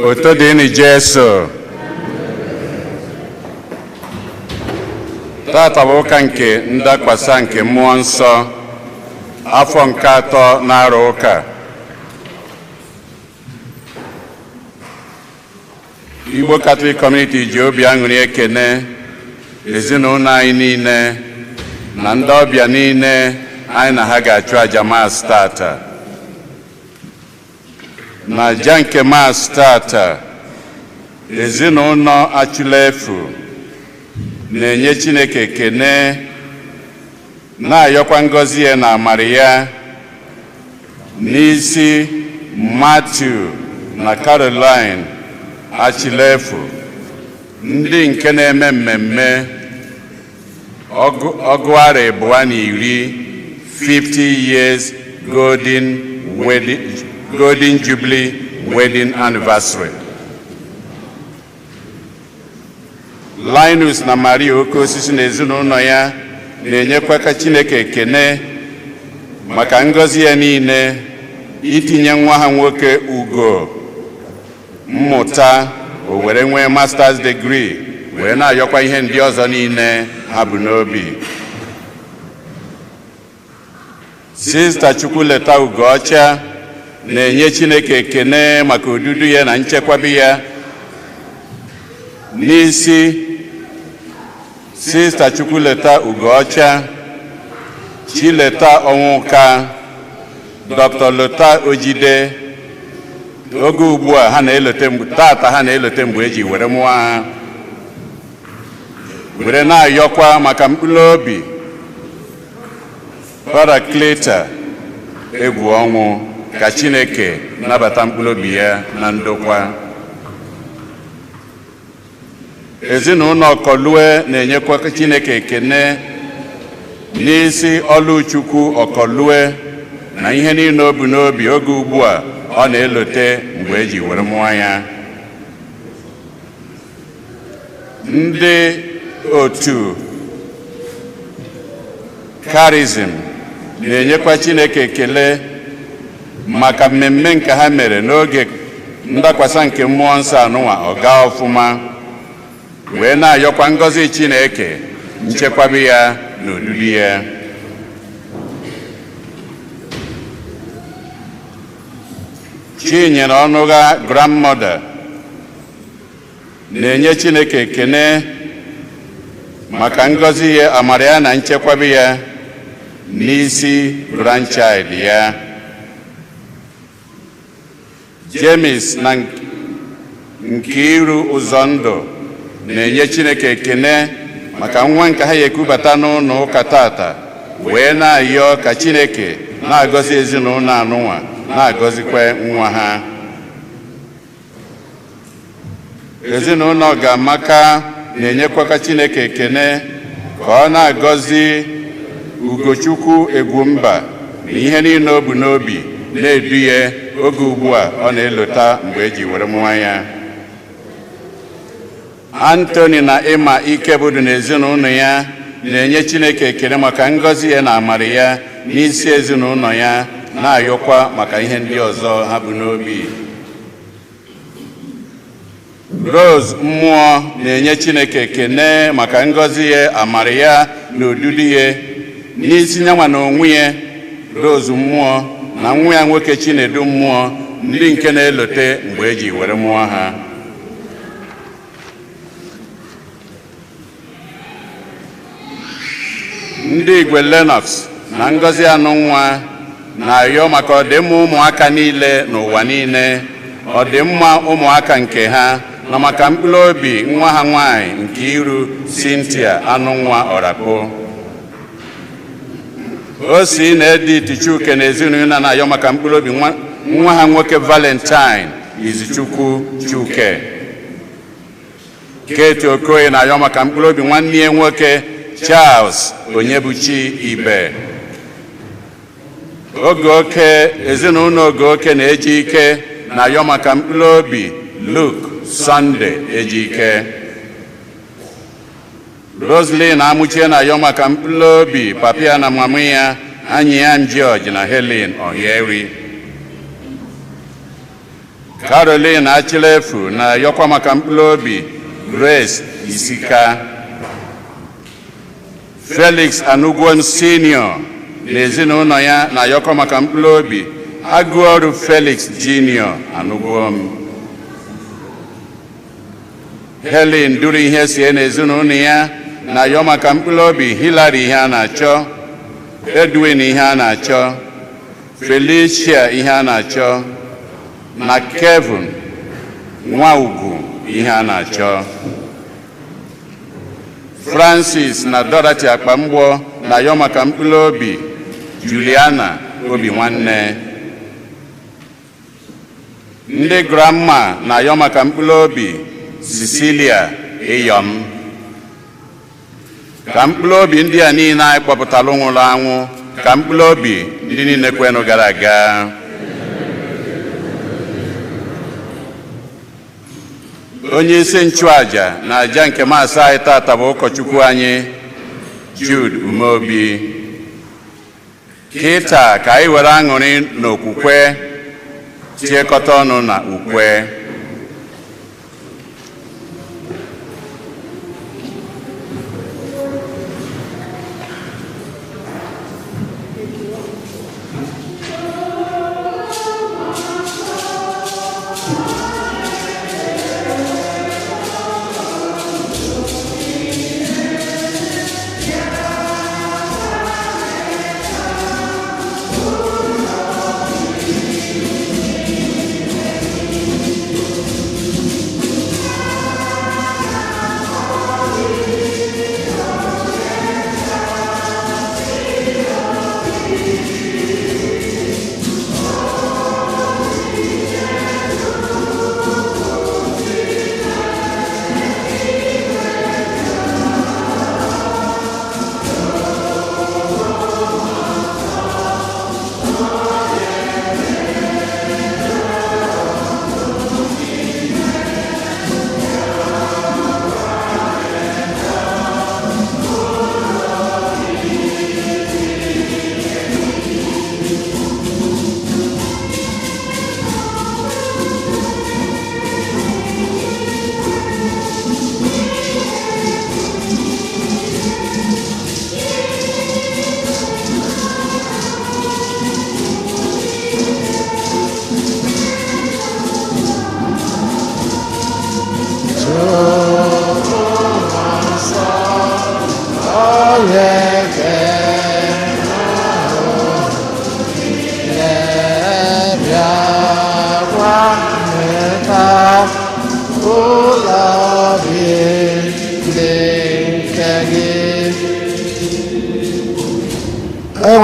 Oto dini Jesu. Tata bụ ụka nke ndakwasa nke mmụọ nsọ afọ nke atọ n'arọ ụka. Igbo Catholic Community ji obi aṅụrị ekene ezinụlọ anyị niile na ndị ọbịa niile anyị na ha ga-achụ aja maasị tata. Na aja nke maasị tata, ezinụlọ achụla efu na-enye Chineke ekene, na-ayọkwa ngọzi ya na amara ya n'isi Matthew na Caroline achụla efu, ndị nke na-eme mmemme ọgụara abụọ na iri 50 years Golden Jubilee Wedding Anniversary. Linus na Maria oke osisi na ezinụlọ ya na-enyekwa ka Chineke ekene maka ngọzi ya niile, itinye nwa ha nwoke Ugo mmụta o were nwee masters degree, wee na-ayọkwa ihe ndị ọzọ niile ha bụ n'obi. Sista Chukwuleta Ugocha na-enye Chineke ekene maka odudu ya na nchekwabi ya n'isi Sista Chukwuleta Ugocha, Chileta Onwuka, Dr. Lota Ojide. Oge ugbu a ha na-elote tata ha na-elote mgbe eji were mụọ ha, were na-ayọkwa maka mkpụrụ obi Paracleta egwu ọnwụ, ka Chineke nabata mkpụrụ obi ya na ndokwa. Ezinụlọ Ọkọlue na-enyekwa Chineke ekene n'isi Ọlụchukwu Ọkọlue na ihe niile o bu n'obi oge ugbu a ọ na-elote mgbe eji were mụọ ya. Ndị otu Charism na-enyekwa Chineke ekele maka mmemme nke ha mere n'oge ndakwasa nke mmụọ nsọ anụnwa ọga ọfụma, wee na-ayọkwa ngọzi Chineke, nchekwabi ya na odudu ya. Chinyere Ọnụgha Grandmother na-enye Chineke ekene maka ngọzi ya, amara ya na nchekwabi ya n'isi grandchild ya. James na Nkiru Ụzọndụ na-enye Chineke ekene maka nwa nke ha ekubata n'ụlọ ụka tata, wee na-ayọ ka Chineke na-agọzi ezinụlọ anụnwa, na-agọzikwa nwa ha. Ezinụlọ Ọgamaka na-enyekwa ka Chineke ekene ka ọ na-agọzi Ugochukwu Egwumba na ihe niile o bu n'obi, na-edu ya oge ugbu a ọ na-elota mgbe eji were mụọ ya. Anthony na Emma Ikebudu na ezinụlọ ya na-enye Chineke ekele maka ngọzi ya na amara ya n'isi ezinụlọ ya, na-ayọkwa maka ihe ndị ọzọ ha bụ n'obi. Rose Mmụọ na-enye Chineke ekele maka ngọzi ya, amara ya na odudu ya n'isi nyanwa na onwe ya Rose Mmụọ na nwa ya nwoke Chinedu Mmụọ, ndị nke na-elote mgbe eji were mụọ ha. Ndị Igwe Lennox na Ngozi Anụnwa na-ayọ maka ọdịmma ụmụaka niile n'ụwa niile, ọdịmma ụmụaka nke ha, na maka mkpụrụ obi nwa ha nwanyị Nkiru Cynthia Anụnwa Ọrakpo. Osi na Edith Chuke na ezinụlọ na-ayọ maka mkpụrụ obi nwa ha nwoke Valentine Izichukwu Chuke. Kate Okoye na-ayọ maka mkpụrụ obi nwanne ya nwoke Charles Onyebuchi Ibe. Ogoke, ezinụlọ Ogoke na Ejike na-ayọ maka mkpụrụ obi Luke Sunday Ejike. Roslyn na Amuchie na-ayọ maka mkpụrụ obi Papia na mama ya Anyịam George na Helen Ohieri. Caroline Achilefu na yọkwa maka mkpụrụ obi Grace Isika. Felix Anugwon Senior na ezinụlọ ya na yọkwa maka mkpụrụ obi Agụọrụ Felix Junior Anugwon. Helen duru ihe sie na ezinụlọ ya na yọ maka mkpụrụ obi Hillary ihe a na-achọ, Edwin ihe a na-achọ, Felicia ihe a na-achọ, na Kevin Nwaugu ihe a na-achọ. Francis na Dorothy Akpamgbọ na yọ maka mkpụrụ obi Juliana Obi Nwanne. Ndị Grandma na yọ maka mkpụrụ obi Cecilia Eyom. Ka mkpụrụ obi ndị a niile anyị kpọpụtara nwụrụ anwụ, ka mkpụrụ obi ndị niile kwenụ gara aga. Onye isi nchụaja na aja nke maasị anyị tata bụ ụkọchukwu anyị Jude Umeobi. Kịta ka anyị were aṅụrị na okwukwe tiekọta ọnụ na ukwe.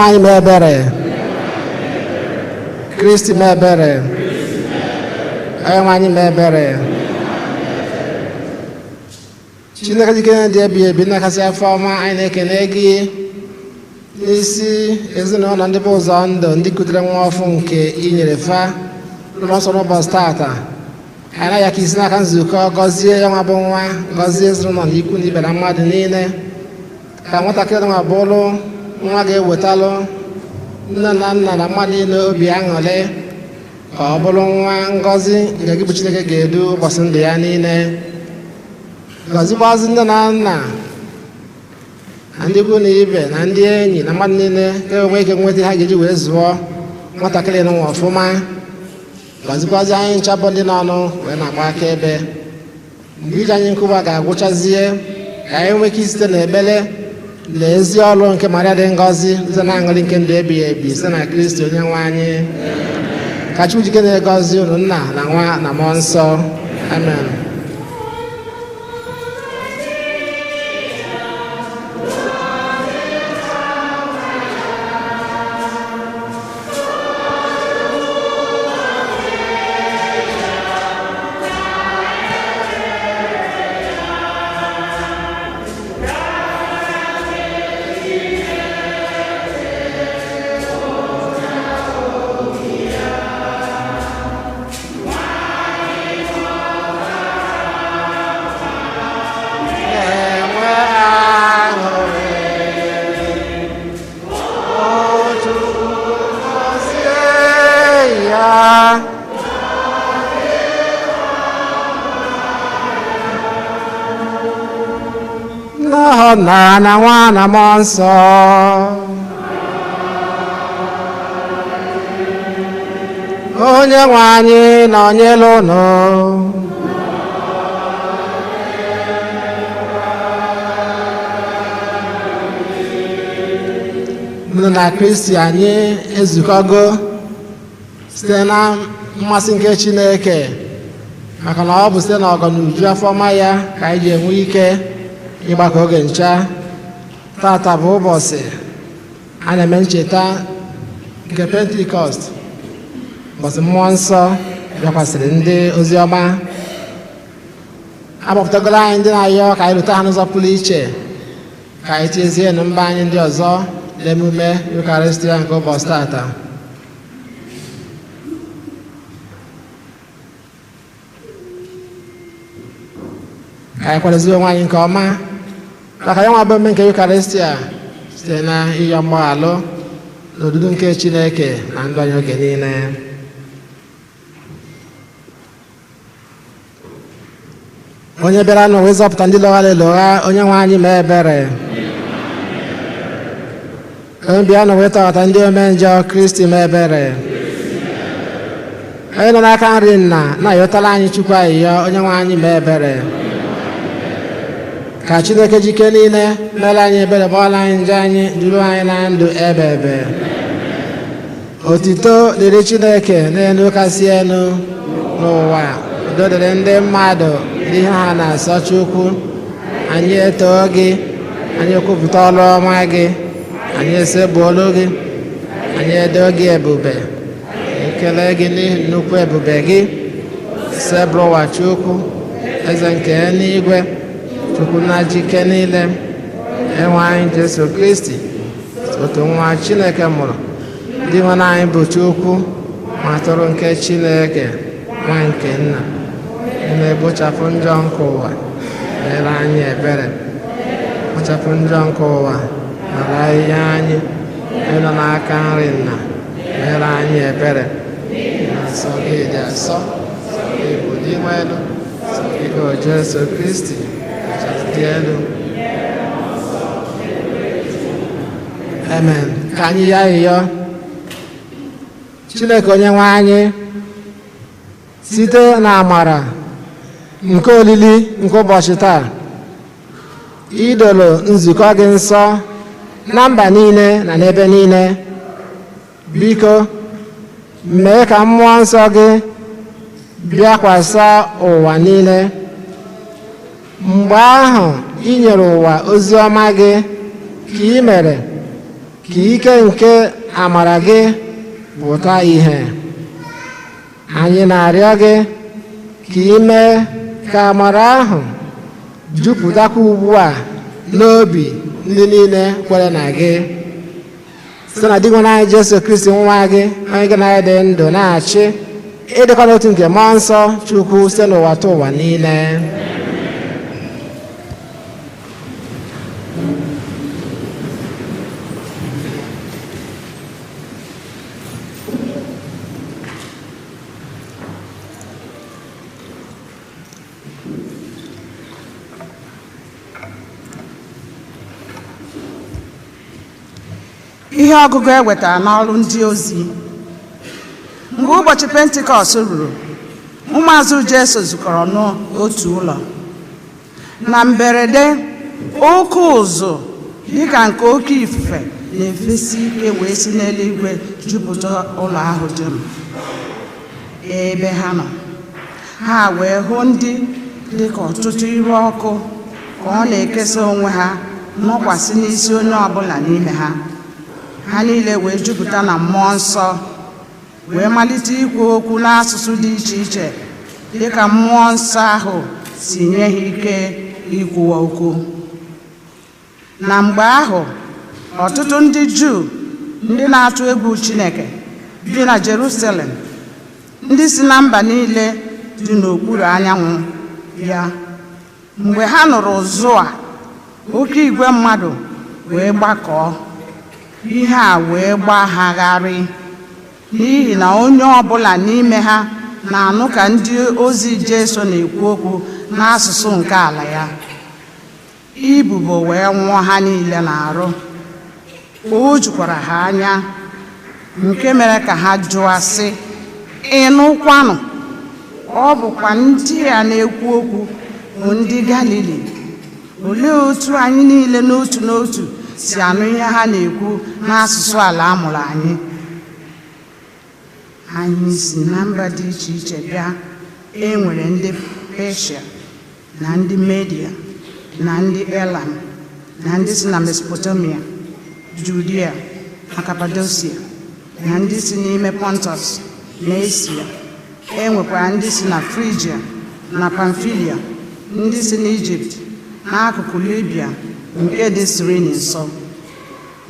Anyị mebere Kristi mebere anyị mebere Chineke dike dị ebi ebi na-akasị afọ ọma anyị na-ekene gị n'isi ezinụlọ ndị bụ ụzọ ndụ ndị kutere nwa ọfụ nke inyere fa n'ụlọ nsọ n'ụbọchị tata. Anyị na-ya ka isi n'aka nzukọ gọzie ya nwa bụ nwa, gọzie ezinụlọ na ikwu na ibe na mmadụ niile, ka nwatakịrị nwa bụrụ nwa ga-ewetalụ nne na nna na mmadụ niile obi aṅụrị, ka ọ bụrụ nwa ngọzi nke gị bụ Chineke ga-edu ụbọchị ndụ ya niile. Gọzikwazi nne na nna na ndị ikwu na ibe na ndị enyi na mmadụ niile ga-enwe ike nweta ha ga-eji wee zụọ nwatakịrị nwa ọfụma. Gọzikwazi anyị ncha bụ ndị n'ọnụ wee na-agba akaebe. Mgbe ije anyị nkụwa ga-agwụchazie, ka anyị nwee ike site n'ekpere na ezi ọrụ nke Maria dị ngọzi site na aṅụrị nke ndụ ebighị ebi site na Kristi onye nwe anyị. Ka Chukwu jike na-egọzi unu Nna na Nwa na Mmụọ Nsọ. Amen. Nna na Nwa na Mmụọ Nsọ. Onye nwe anyị nọnyere unu. Mụ na Kristi anyị ezukọgo site na mmasị nke Chineke, maka na ọ bụ site na ọgọ na uju afọ ọma ya ka anyị ji enwe ike ịgbakọ oge ncha. Tata bụ ụbọchị a na-eme ncheta nke Pentikọst, ụbọchị Mmụọ Nsọ bịakwasịrị ndị oziọma. Agbapụtagoro anyị ndị na-ayọ ka anyị rute ha n'ụzọ pụrụ iche, ka anyị tiezie na mba anyị ndị ọzọ n'emume Eucharistia nke ụbọchị tata. Ka anyị kwadozie onwe anyị nke ọma maka ya nwa bụ mme nke Eucharistia site na ịyọ mgbaghalụ na odudu nke Chineke na ndụ anyị oge niile. Onye bịara n'ụwa ịzọpụta ndị lọghara elogha, onye nwe anyị mee ebere. Onye bịara n'ụwa ịtọghata ndị ome njọ, Kristi mee ebere. Onye nọ n'aka nri Nna na-ayọtala anyị Chukwu ayịyọ, onye nwe anyị mee ebere. Ka Chineke jike niile mere anyị ebere, gbaọla anyị njọ anyị, duru anyị na ndụ ebe ebe. Otito dịrị Chineke n'elu kasị elu n'ụwa. Udo dịrị ndị mmadụ n'ihe ha na-asọ Chukwu. Anyị etoo gị, anyị ekwupụta ọrụ ọma gị, anyị esegbuolu gị, anyị edo gị ebube, ekele gị n'ihi nnukwu ebube gị. Sebụrụ ụwa Chukwu, eze nke eluigwe, Chukwu na jike niile, enwe anyị Jesu Kristi, otu nwa Chineke mụrụ, dị nwe anyị bụ Chukwu, ma atụrụ nke Chineke, nwa nke Nna, na-egbochapụ njọ nke ụwa, mere anyị ebere. Kpochapụ njọ nke ụwa, mara ihe anyị ịnọ n'aka nri Nna, mere anyị ebere. Nsọ gị dị asọ, nsọ gị bụ dị elu, nsọ gị bụ Jesu Kristi dị elu. Amen. Ka anyị ya ịyọ Chineke onye nwe anyị, site na amara nke olili nke ụbọchị taa, idolo nzukọ gị nsọ na mba niile na n'ebe niile. Biko mee ka mmụọ nsọ gị bịakwasị ụwa niile. Mgbe ahụ i nyere ụwa ozi ọma gị, ka i mere ka ike nke amara gị pụta ìhè. Anyị na-arịọ gị ka i mee ka amara ahụ jupụtakwa ugbu a n'obi ndị niile kwere na gị, site na dịgwa anyị Jesu Kristi nwa gị, onye gị na ya dị ndụ na-achị, ịdịkwa n'otu nke Mmụọ Nsọ Chukwu site n'ụwa ta ụwa niile. Ihe ọgụgụ e wetara n'ọrụ ndị ozi. Mgbe ụbọchị Pentikọst ruru, ụmụazụ Jesu zukọrọ n'otu ụlọ. Na mberede, oke ụzụ dịka nke oke ifufe na-efesi ike wee si n'eluigwe jupụta ụlọ ahụ dum ebe ha nọ. Ha wee hụ ndị dịka ọtụtụ iru ọkụ ka ọ na-ekesa onwe ha nọkwasị n'isi onye ọbụla n'ime ha. Ha niile wee jupụta na Mmụọ Nsọ, wee malite ikwu okwu n'asụsụ dị iche iche dịka Mmụọ Nsọ ahụ si nye ha ike ikwuwa okwu. Na mgbe ahụ, ọtụtụ ndị Juu ndị na-atụ egwu Chineke bi na Jerusalem, ndị si na mba niile dị n'okpuru anyanwụ ya, mgbe ha nụrụ ụzụ a, oke igwe mmadụ wee gbakọọ. Ihe a wee gbagharị n'ihi na onye ọbụla n'ime ha na-anụ ka ndị ozi Jesu na-ekwu okwu n'asụsụ nke ala ya. ibubo wee nwụọ ha niile n'arụ. O jukwara ha anya, nke mere ka ha jụọ sị, ịnụkwanụ? Ọ bụkwa ndị a na-ekwu okwu bụ ndị Galili. Olee otu anyị niile n'otu n'otu si anụ ihe ha na-ekwu n'asụsụ ala a mụrụ anyị? Anyị si na mba dị iche iche bịa. E nwere ndị Persia na ndị Media na ndị Elam na ndị si na Mesopotamia, Judea na Cappadocia na ndị si n'ime Pontus na Asia. E nwekwara ndị si na Phrygia na Pamphylia, ndị si n'Ijipt n'akụkụ Libya nke dị Sirini nso,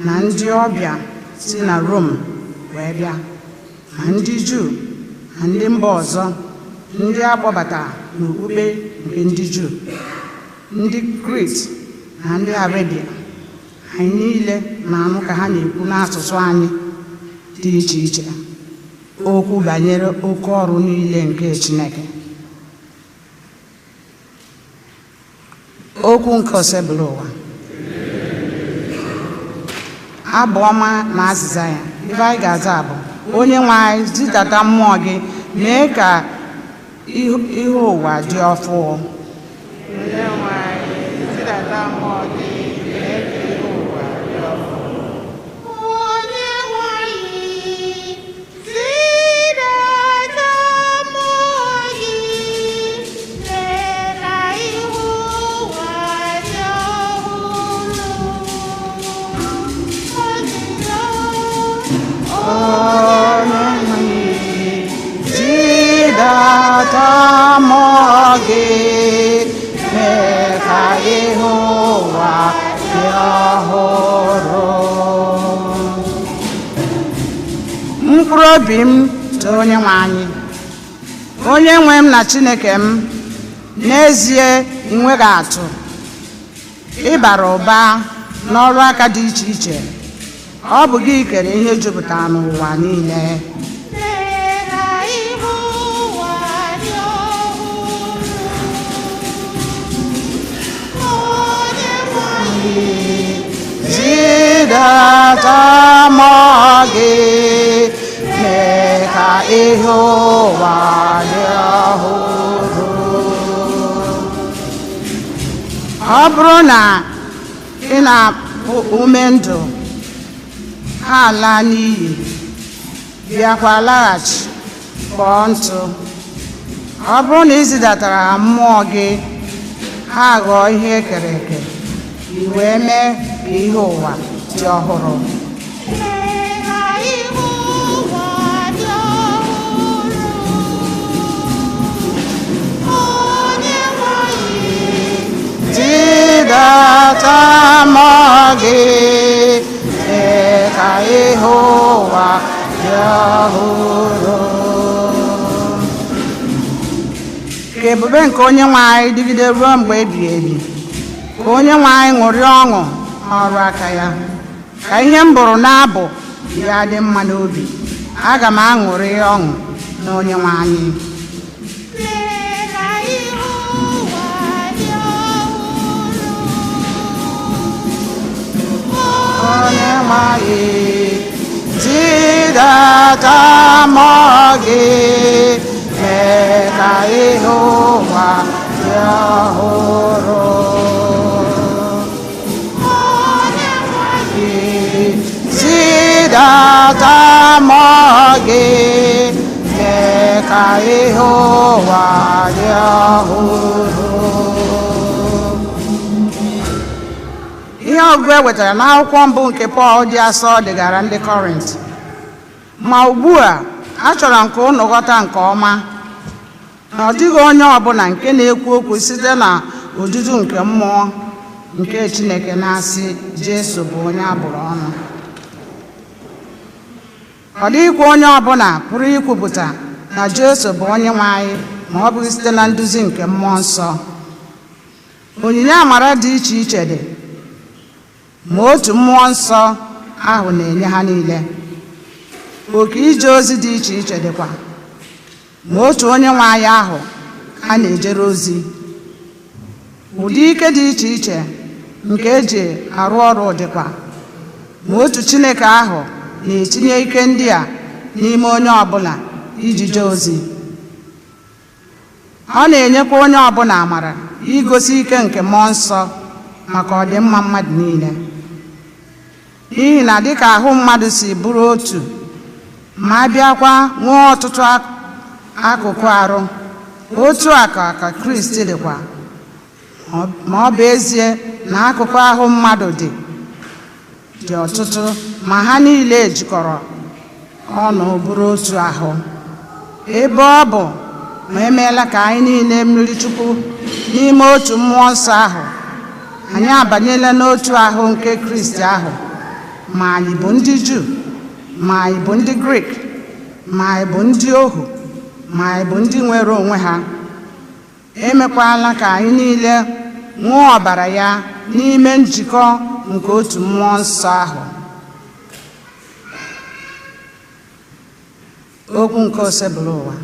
na ndị ọbịa si na Rome wee bịa, ma ndị Juu na ndị mba ọzọ, ndị akpọbatara n'okpukpe nke ndị Juu, ndị Krit na ndị Arabia. Anyị niile na-anụ ka ha na-ekwu n'asụsụ anyị dị iche iche okwu banyere oke ọrụ niile nke Chineke. Okwu nke osebụla ụwa. Abụ ọma na azịza ya. Ibe anyị ga-aza bụ, Onye nwe anyị, zidata mmụọ gị, mee ka ihe ụwa dị ọfụ. Onye nwe anyị, zidata mmụọ gị, mee ka ihe ụwa dị ọfụ. Onye nwe anyị, zidata mmụọ gị, mee ka ihe ụwa dị ọhụrụ. Onye nwe anyị, zidata mmụọ gị, mee ka ihe ụwa dị ọhụrụ. Mkpụrụ obi m too Onye nwe anyị. Onye nwe m na Chineke m, n'ezie inweghị atụ. Ị bara ụba n'ọrụ aka dị iche iche. Ọ bụ gị kere ihe jupụtara n'ụwa niile. Mee ka ihe ụwa dị ọhụrụ. Onye nwe anyị, Zidata mmụọ gị, mee ka ihe ụwa dị ọhụrụ. Ọ bụrụ na ị na-apụ ume ndụ ha ala n'iyi, bịakwa laghachi kpọọ ntụ. Ọ bụrụ na ị zidatara mmụọ gị, ha ghọọ ihe ekere eke, i wee mee ka ihe ụwa dị ọhụrụ. mee ka ihe ụwa dị ọhụrụ. Onye nwe anyị, Zidata mmụọ gị, mee ka ihe ụwa dị ọhụrụ. Ka ebube nke Onye nwe anyị dịgide ruo mgbe ebighị ebi. Ka Onye nwe anyị ṅụrịa ọṅụ n'ọrụ aka ya. Ka ihe m bụrụ n'abụ ya dị mma n'obi. Aga m aṅụrị ọṅụ na Onye nwe anyị. mee ka ihe ụwa dị ọhụrụ. Onye nwe anyị, zidata mmụọ gị, mee ka ihe ụwa dị ọhụrụ. Onye nwe anyị, Zidata mmụọ gị, mee ka ihe ụwa dị ọhụrụ. Ihe ọgụgụ e wetara n'akwụkwọ mbụ nke Pọl dị asọ degara ndị Kọrint. Ma ugbu a, achọrọ m ka unu ghọta nke ọma na ọ dịghị onye ọbụla nke na-ekwu okwu site na odudu nke mmụọ nke Chineke na-asị Jesu bụ onye abụrụ ọnụ. Ọ dịghịkwa onye ọbụla pụrụ ikwupụta na Jesu bụ onye nwe anyị ma ọ bụghị site na nduzi nke mmụọ nsọ. Onyinye amara dị iche iche dị, ma otu mmụọ nsọ ahụ na-enye ha niile. Oke ije ozi dị iche iche dịkwa, ma otu onye nwe anyị ahụ a na-ejere ozi. Ụdị ike dị iche iche nke eji arụ ọrụ dịkwa, ma otu Chineke ahụ na-etinye ike ndị a n'ime onye ọbụla iji jee ozi. Ọ na-enyekwa onye ọbụla amara igosi ike nke mmụọ nsọ maka ọdịmma mmadụ niile. N'ihi na dịka ahụ mmadụ si bụrụ otu, ma a bịakwa nwee ọtụtụ akụkụ arụ, otu a ka Kristi dịkwa. Ma ọ bụ ezie na akụkụ ahụ mmadụ dị ọtụtụ, ma ha niile jikọrọ ọnụ bụrụ otu ahụ. Ebe ọ bụ ma emeela ka anyị niile mmiri Chukwu n'ime otu mmụọ nsọ ahụ, anyị abanyela n'otu ahụ nke Kristi ahụ, ma anyị bụ ndị Juu, ma anyị bụ ndị Grik, ma anyị bụ ndị ohu, ma anyị bụ ndị nwere onwe ha. Emekwala ka anyị niile ṅụọ ọbara ya n'ime njikọ nke otu mmụọ nsọ ahụ. Okwu nke osebụrụ ụwa.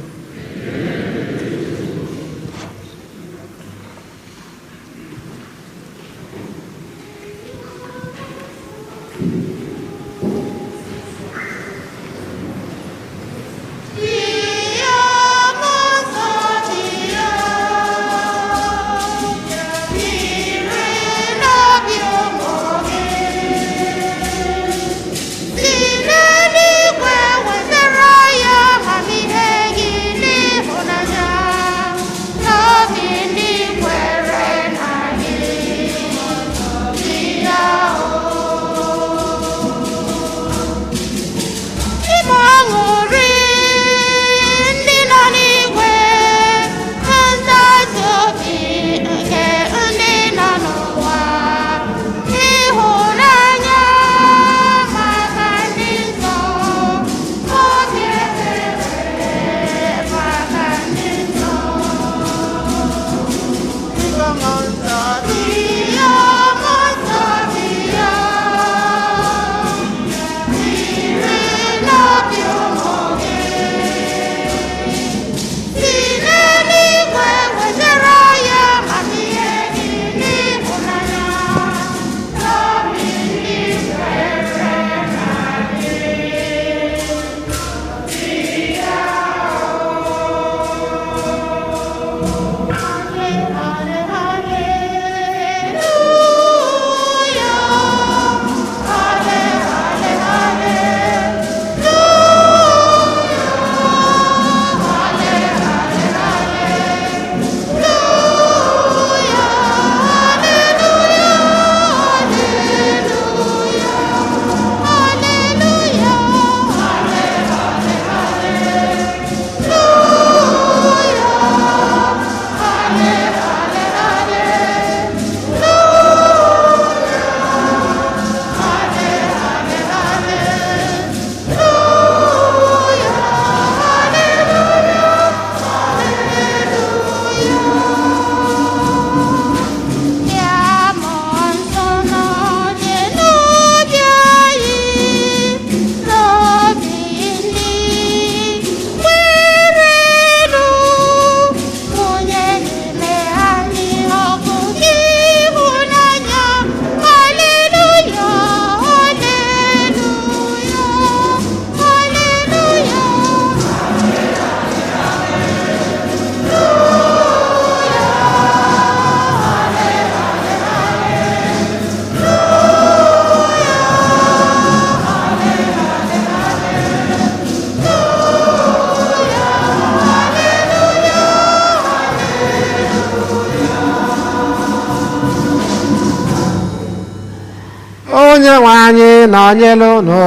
Onyenwe anyị nọnyere unu.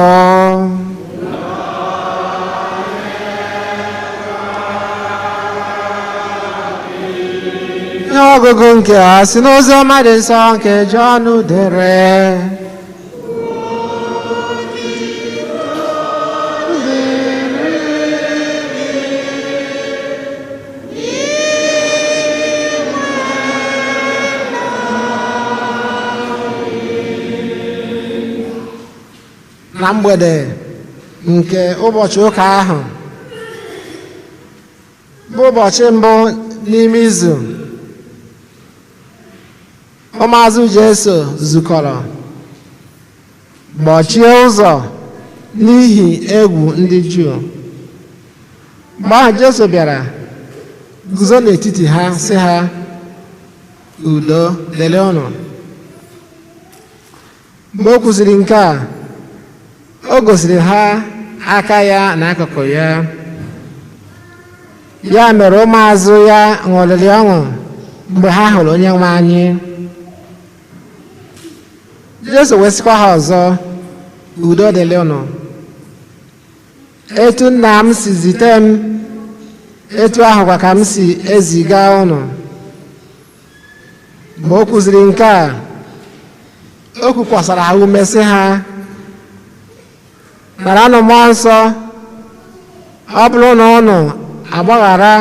Ihe ọgụgụ nke a si n'Oziọma dị nsọ nke Jọn dere. Na mgbede nke ụbọchị ụka ahụ bụ ụbọchị mbụ n'ime izu, ụmụazụ Jesu zukọrọ gbochie ụzọ n'ihi egwu ndị Juu. Mgbe ahụ Jesu bịara guzo n'etiti ha sị ha, udo dịrị unu. Mgbe o kwuziri nke a, o gosiri ha aka ya na akụkụ ya. Ya mere ụmụazụ ya ṅụrịrị ọṅụ mgbe ha hụrụ Onyenwe anyị. Jesu wee sịkwa ha ọzọ, udo dịrị unu. Etu Nna m si zite m, etu ahụkwa ka m si eziga unu. Mgbe o kwuziri nke a, o kwukwasara ha ume sị ha, naranụ Mmụọ Nsọ. Ọ bụrụ na unu agbaghara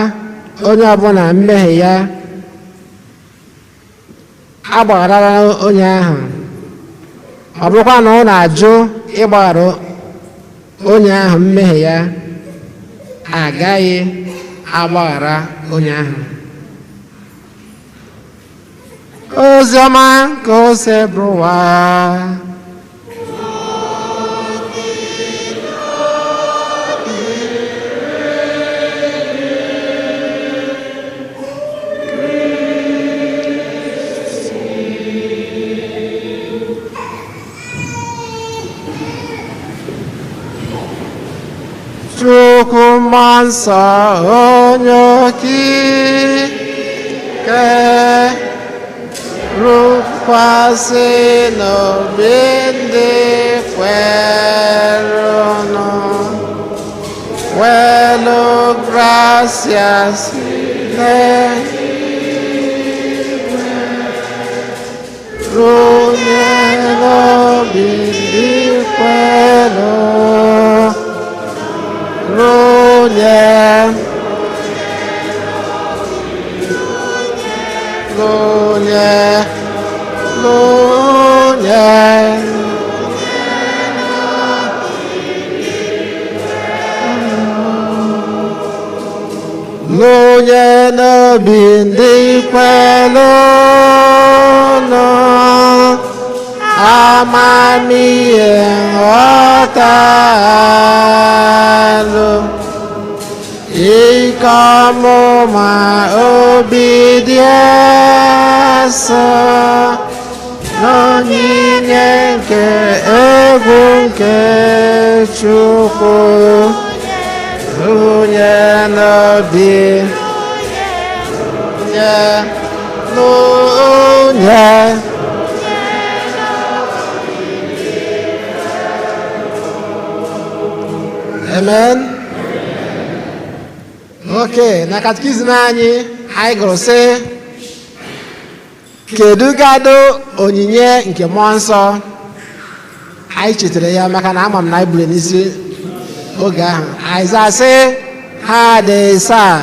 onye ọbụla mmehie ya, agbagharala onye ahụ. Ọ bụrụkwa na unu ajụ ịgbaghara onye ahụ mmehie ya, agaghị agbaghara onye ahụ. Ozi ọma ka o si bụrụ ụwa. Chukwu Mmụọ Nsọ onye okike rụkwasị n'obi ndị kwerenụ. Welu gracias n'eluigwe runye n'obi ndị kwerenụ. Runye n'obi ndị kwerenụ, amamihe nghọtalụ, ike ọmụma obi dị nsọ, n'onyinye nke egwu nke Chukwu. Runye n'obi, runye. Amen. Okay, na katikizim anyị gụrụ sị, kedu gado onyinye nke Mmụọ Nsọ? Anyị chetara ya maka na ama m na anyị buru n'isi oge ahụ. Anyị sị ha dị asaa: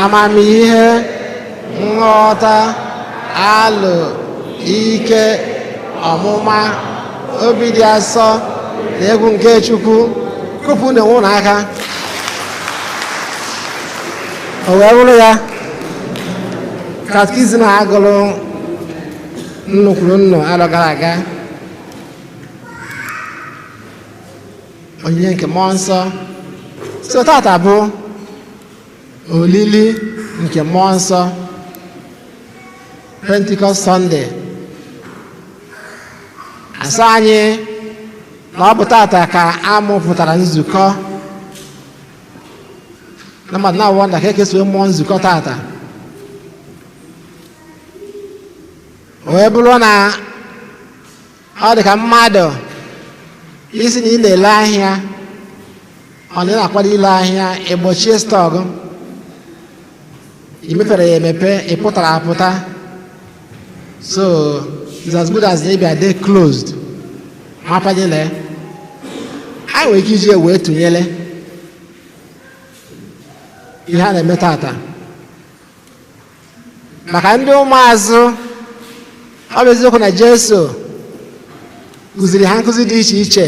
amamihe, nghọta, alụ, ike, ọmụma, obi dị asọ na egwu nke Chukwu. Kụpụ na onwe unu aka. O wee bụrụ ya, katikizim agụrụ nnukwu arọ gara aga, onyinye nke Mmụọ Nsọ. So tata bụ olili nke Mmụọ Nsọ, Pentecost Sunday. Asa anyị na ọ bụ tata ka amụpụtara nzukọ na mmadụ na-awọ nda ka ekesi mmụọ nzukọ tata. O wee bụrụ na ọ dị ka mmadụ isi na ị na-ele ahịa, ọ na ị na-akwado ile ahịa, ịgbochie stọọgụ, ị mepere ya emepe, ị pụtara apụta. So it's as good as maybe a day closed. Mapanyele anyị nwere ike iji wee tụnyere ihe a na-eme tata. Maka ndị ụmụazụ, ọ bụ eziokwu na Jesu kụziri ha nkụzi dị iche iche,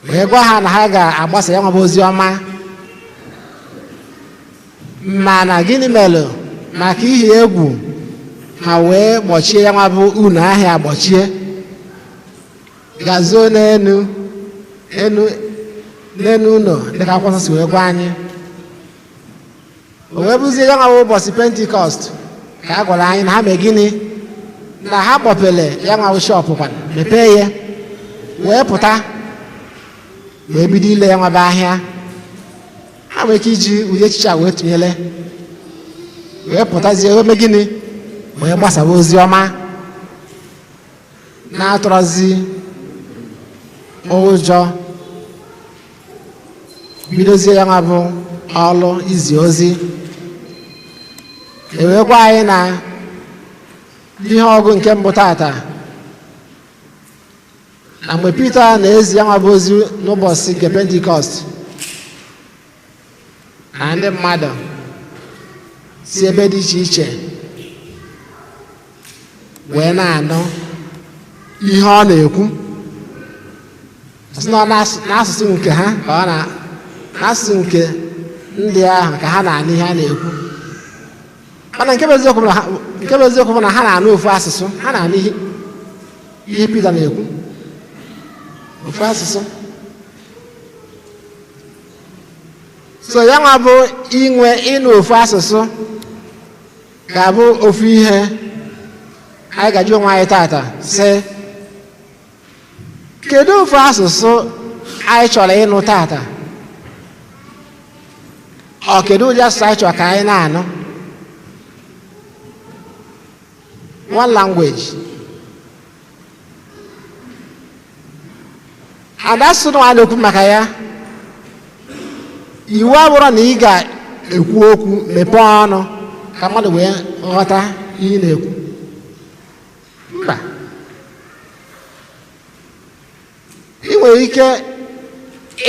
wee gwa ha na ha ga-agbasa ya nwabụ ozi ọma. Mana gịnị mere? Maka ihe egwu ha wee gbochie ya nwa bụ unu ahịa gbochie gazuo n'enu ụlọ dịka akwụkwọ nsọ si wee gwa anyị. O wee bụzie ya nwa bụ ụbọchị Pentikọst ka a gwara anyị na ha mee gịnị, na ha kpọpere ya nwa bụ shọpụ kwa mepee ya wee pụta wee bido ile ya nwa bụ ahịa. Ha nwere ike iji ụdị echiche a wee tụnyere wee pụtazie wee mee gịnị, wee gbasara ozi ọma na-atụrọzi ụjọ, bidozie ya nwa bụ ọlụ izi ozi. Ewee gwa anyị na ihe ọgụ nke mbụ tata na mgbe Pita na-ezi ya nwa bụ ozi n'ụbọchị nke Pentikọst, na ndị mmadụ si ebe dị iche iche wee na-anụ ihe ọ na-ekwu n'asụsụ nke ha ka ọ n'asụsụ nke ndị ahụ ka ha na-anụ ihe a na-ekwu. Mana nke bụ eziokwu bụ na ha na-anụ ofu asụsụ, ha na-anụ ihe Pita na-ekwu ofu asụsụ. So ya nwa bụ inwe ịnụ ofu asụsụ ga-abụ ofu ihe anyị ga-ajụ onwe anyị tata sị, kedu ofu asụsụ anyị chọrọ ịnụ tata? Ọ kedu ụdị asụsụ anyị chọrọ ka anyị na-anụ? One language. And asụsụ na na-ekwu maka ya, iwu abụrụ na ị ga-ekwu okwu mepee ọnụ ka mmadụ wee ghọta ihe ị na-ekwu. Mba, ị nwere ike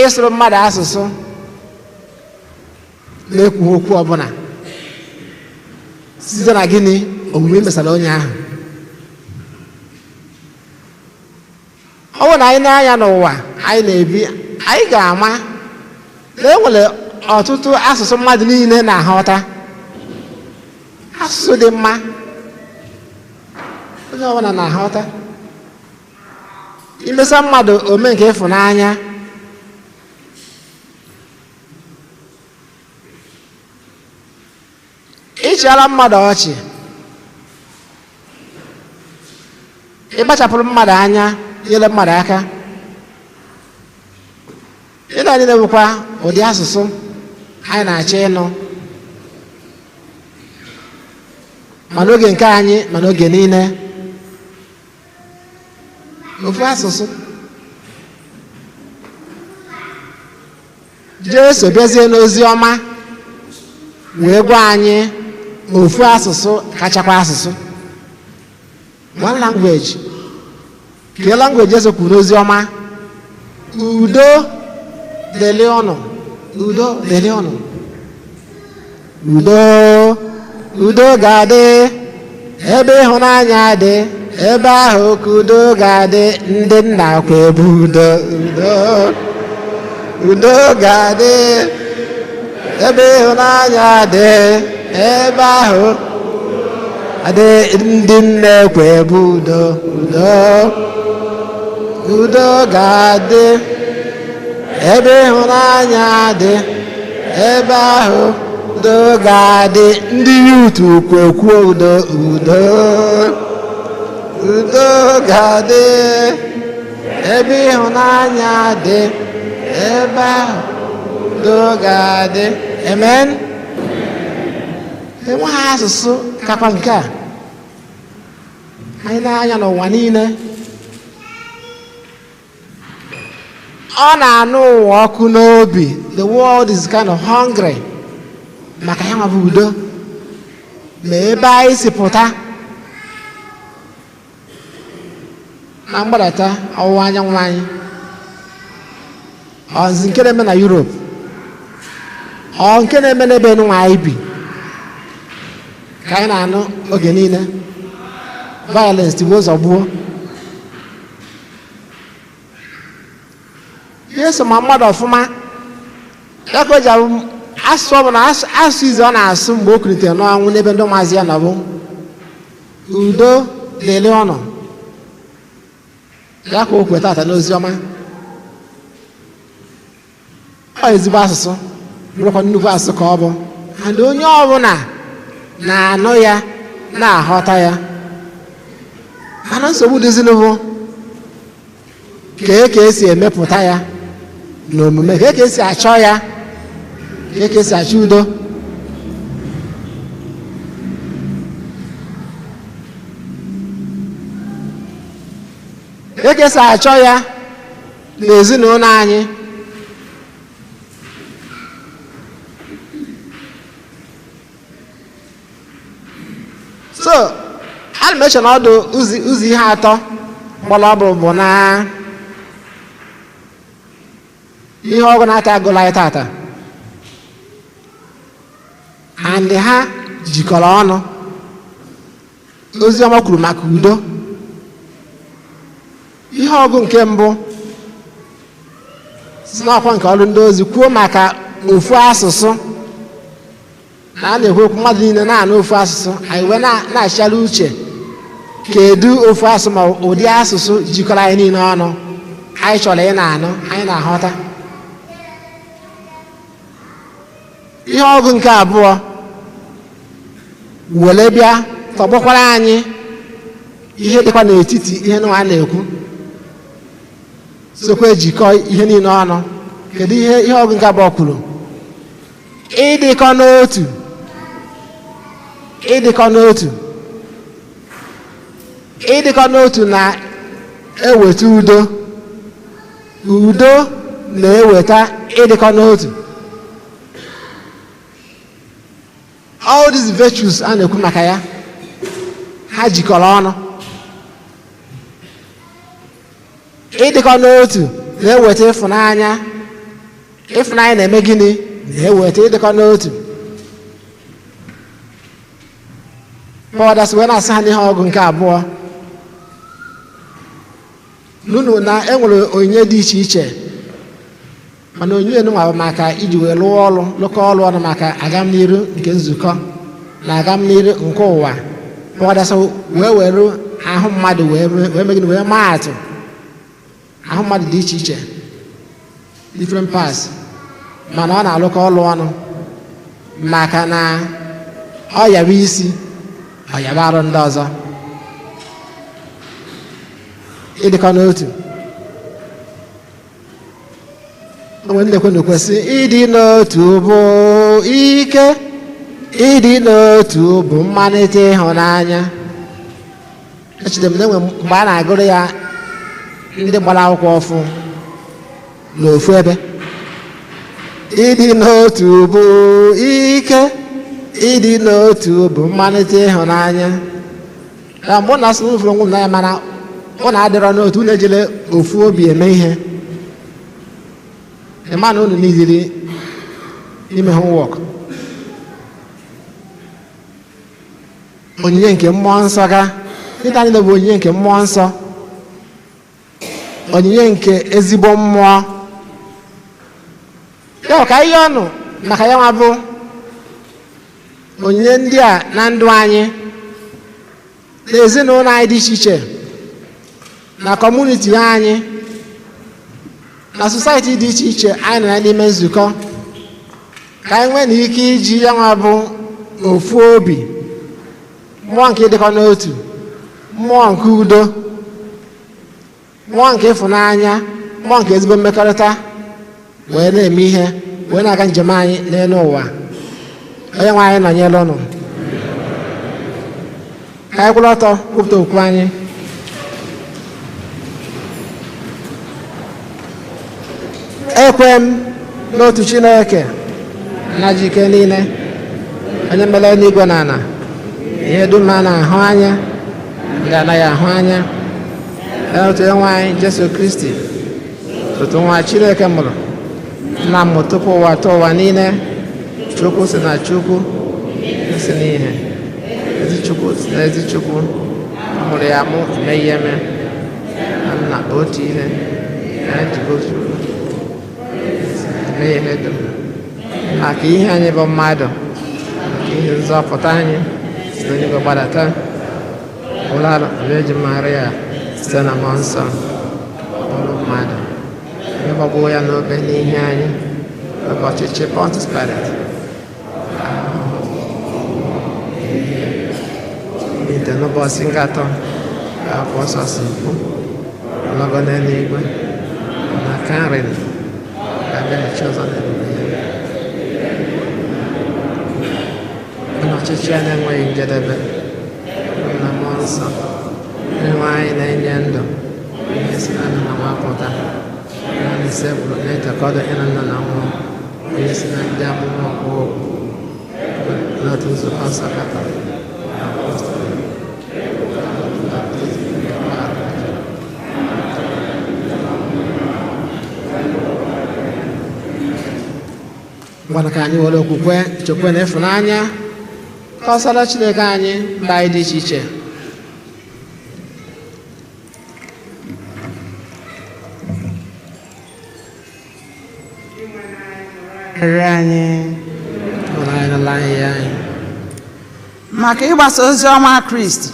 ịsụrụ mmadụ asụsụ na-ekwu okwu ọbụla site na gịnị, omume mesara onye ahụ. Ọ bụrụ na anyị na-anya n'ụwa anyị na-ebi, anyị ga-ama na enwere ọtụtụ asụsụ mmadụ niile na-aghọta, asụsụ dị mma onye ọbụla na-aghọta. Imesa mmadụ ome nke ịfụnanya, ịchịara mmadụ ọchị, ịkpachapụrụ mmadụ anya, nyere mmadụ aka, ị na-adịna bụkwa ụdị asụsụ anyị na-achọ ịnụ, ma n'oge nke anyị ma n'oge niile. Ofu asụsụ. Jesu bịazie n'ozi ọma wee gwa anyị ofu asụsụ kachakwa asụsụ, one language. Ke language Jesu kwuru n'ozi ọma, udo dịrị unu, udo dịrị unu, udo ga-adị ebe ịhụnanya dị, ebe ahụ ka udo ga-adị. Ndị nna kwa ebe udo ga-adị ebe ịhụnanya dị, ebe ahụ adị. Ndị nne kwa ebe udo ga-adị ebe ịhụnanya dị, ebe ahụ udo ga-adị. Ndị yutu kwekwo udo ga-adị ebe ịhụnanya dị, ebe ahụ udo ga-adị. Amen. Enweghị asụsụ kakwa nke a. Anyị na-anya n'ụwa niile, ọ na-anụ ụwa ọkụ n'obi. The world is kind of hungry maka ya nwabụ udo. Ma ebe anyị si pụta na mgbadata ọwụwa anyanwụ anyị, ọzi nke na-eme na Europe, ọ nke na-eme n'ebe nwa anyị bi, ka anyị na-anụ oge niile violence, tigbuo zọgbuo. Yesu ma mmadụ ọfụma, ya ka o ji asụsụ ọ bụla asụsụ izi ọ na-asụ mgbe o kulitere n'ọnwụ n'ebe ndị ụmụazị ya nọbụ udo dịrị ụnụ. Ya ka o kwe tata n'ozi ọma. Ọ ezigbo asụsụ bụrụkwa nnukwu asụsụ ka ọ bụ, and onye ọbụla na-anụ ya na-aghọta ya. Mana nsogbu dịzinụ bụ ka esi emepụta ya n'omume, ka esi achọ ya, ka esi achọ udo. Ka esi achọ ya n'ezinụlọ anyị. So ana m eche na ọdụ ụzọ ihe atọ gbara bụ na ihe ọgụ na-ata agụla anyị tata, and ha jikọrọ ọnụ. Ozi ọma kwuru maka udo. Ihe ọgụ nke mbụ si n'ọkwa nke ọrụ ndị ozi kwuo maka ofu asụsụ, na a na-ekwu okwu mmadụ niile na-anụ ofu asụsụ. Anyị wee na-achịara uche kedu ofu asụsụ ma ụdị asụsụ jikọrọ anyị niile ọnụ anyị chọrọ ị na-anụ, anyị na-aghọta. Ihe ọgụ nke abụọ were bịa tọgbọkwara anyị ihe dịkwa n'etiti ihe nwa na-ekwu, sokwa ejikọ ihe niile ọnụ. Kedu ihe ọgụ nke abụọ kwuru? Ịdịkọ n'otu. Ịdịkọ n'otu. Ịdịkọ n'otu na-eweta udo. Udo na-eweta ịdịkọ n'otu. All these virtues a na-ekwu maka ya, ha jikọrọ ọnụ. Ịdịkọ n'otu na-eweta ịfụnanya. Ịfụnanya na-eme gịnị? Na-eweta ịdịkọ n'otu. Pọdas wee na-asị ha n'ihe ọgụ nke abụọ n'unu na enwere onyinye dị iche iche, mana onyinye nwa bụ maka iji wee lụkọ ọrụ ọnụ maka agamniru nke nzukọ na agamniru nke ụwa. Pọdas wee were ahụ mmadụ wee megide wee maa atụ. Ahụ mmadụ dị iche iche, different parts, mana ọ na-alụkọ ọrụ ọnụ maka na ọ yaba isi, ọ yaba arụ ndị ọzọ. Ịdịkọ n'otu. Onwe ndị ekwe na-ekwesị ịdị n'otu bụ ike. Ịdị n'otu bụ mmalite ịhụnanya. Echere m na enwe mgbe a na-agụrụ ya ndị gbara akwụkwọ ọfụ n'ofu ebe. Ịdị n'otu bụ ike. Ịdị n'otu bụ mmalite ịhụnanya. Ya mgbe ọ na-asụ n'ụfụrụ onwe m n'anya, mana ọ na-adịrọ n'otu, unu ejele ofu obi eme ihe. Ịma na unu niile ime homework. Onyinye nke mmụọ nsọ ga ịta niile bụ onyinye nke mmụọ nsọ, onyinye nke ezigbo mmụọ. Ya ka ihe ọnụ maka ya nwa bụ onyinye ndị a na ndụ anyị, na ezinụlọ anyị dị iche iche, na kọmuniti anyị, na society dị iche iche anyị nọ n'ime nzukọ, ka anyị nwee na ike iji ya nwa bụ ofu obi, mmụọ nke ịdịkọ n'otu, mmụọ nke udo, mmụọ nke ịfụnanya, mmụọ nke ezigbo mmekọrịta, wee na-eme ihe, wee na-aga njem anyị n'elu ụwa. Onye nwe anyị nọnyere ụnụ. Ka anyị kwụrụ ọtọ kwupụta okwu anyị. Ekwe m n'otu Chineke na jike niile, onye mere n'igwe na ala, ihe dum a na-ahụ anya ndị anaghị ahụ anya, otu onye anyị Jesu Kristi, otu nwa Chineke mụrụ na mmụ tupu ụwa tụọ ụwa niile. Chukwu si na Chukwu, si n'ihe, ezi Chukwu si na ezi Chukwu, mụrụ ya mụ eme ihe eme, na otu ihe na njikọ Chukwu eme ihe dum maka ihe anyị bụ mmadụ, maka ihe nzọpụta anyị si n'eluigwe gbadata. ụlọ Virgin Maria site na mmụọ nsọ ọrụ mmadụ ịgbagbo ya n'obe n'ihe anyị n'ụbọchị Pontius Pilate ite n'ụbọchị nke atọ ka akwụkwọ nsọ si kwu ọlọgọ n'eluigwe na aka nri ga-abịaghachi ọzọ n'ebube ya na ọchịchị ya na-enweghị njedebe na mmụọ nsọ enwe anyị na-enye ndụ ihe si na nna na nwapụta na ise bụrụ na-etekọdo ịna nna na nwụọ onye si na ndị amụma ọkpụ okwu n'otu nzukọ nsọ Katọlik ngwana ka anyị were okwukwe chekwe na ịfụnanya ka ọsara Chineke anyị mba anyị dị iche iche maka ịgbasa ozi ọma Kristi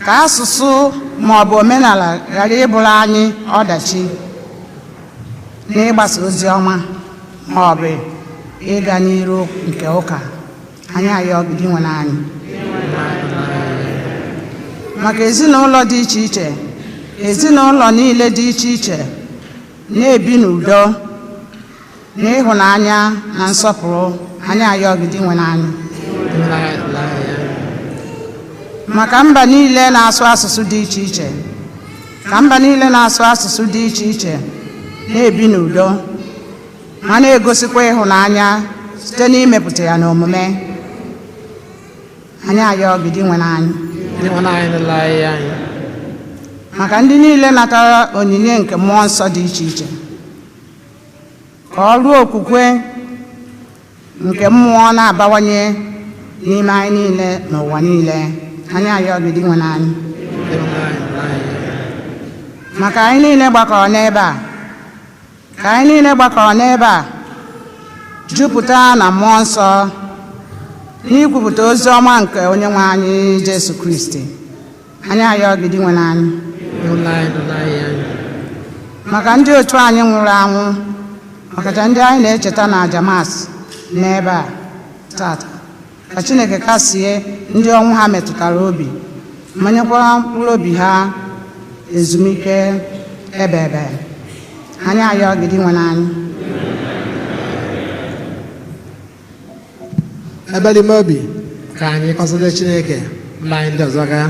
ka asụsụ ma ọ bụ omenala ghara ịbụrụ anyị ọdachi n'ịgbasa ozi ọma ma ọ bụ ịga n'iru nke ụka anyị ayọ gị nwere anyị maka ezinụlọ dị iche iche ezinụlọ niile dị iche iche na-ebi n'udo n'ịhụnanya na nsọpụrụ anyị ayọ gị nwere anyị maka mba niile na-asụ asụsụ dị iche iche ka mba niile na-asụ asụsụ dị iche iche na-ebi n'udo ma na-egosikwa ịhụnanya site n'imepụta ya n'omume anyị ayọ gị nwere anyị maka ndị niile natara onyinye nke mmụọ nsọ dị iche iche ka ọrụ okwukwe nke mmụọ na-abawanye n'ime anyị niile n'ụwa niile anyị ayọ gị nwere anyị maka anyị niile gbakọrọ n'ebe a ka anyị niile gbakọrọ n'ebe a jupụta na mmụọ nsọ n'ikwupụta ozi ọma nke Onyenwe anyị Jesu Kristi anyị ayọ gị nwere anyị maka ndị otu anyị nwụrụ anwụ ọkacha ndị anyị na-echeta na ajamas n'ebe a tata ka Chineke kasie ndị ọnwụ ha metụtara obi ma nyekwara mkpụrụ obi ha ezumike ebe anyị ayọ gị nwere anyị ebe n'ime obi ka anyị kọsịrị Chineke mba anyị ndị ọzọ gaa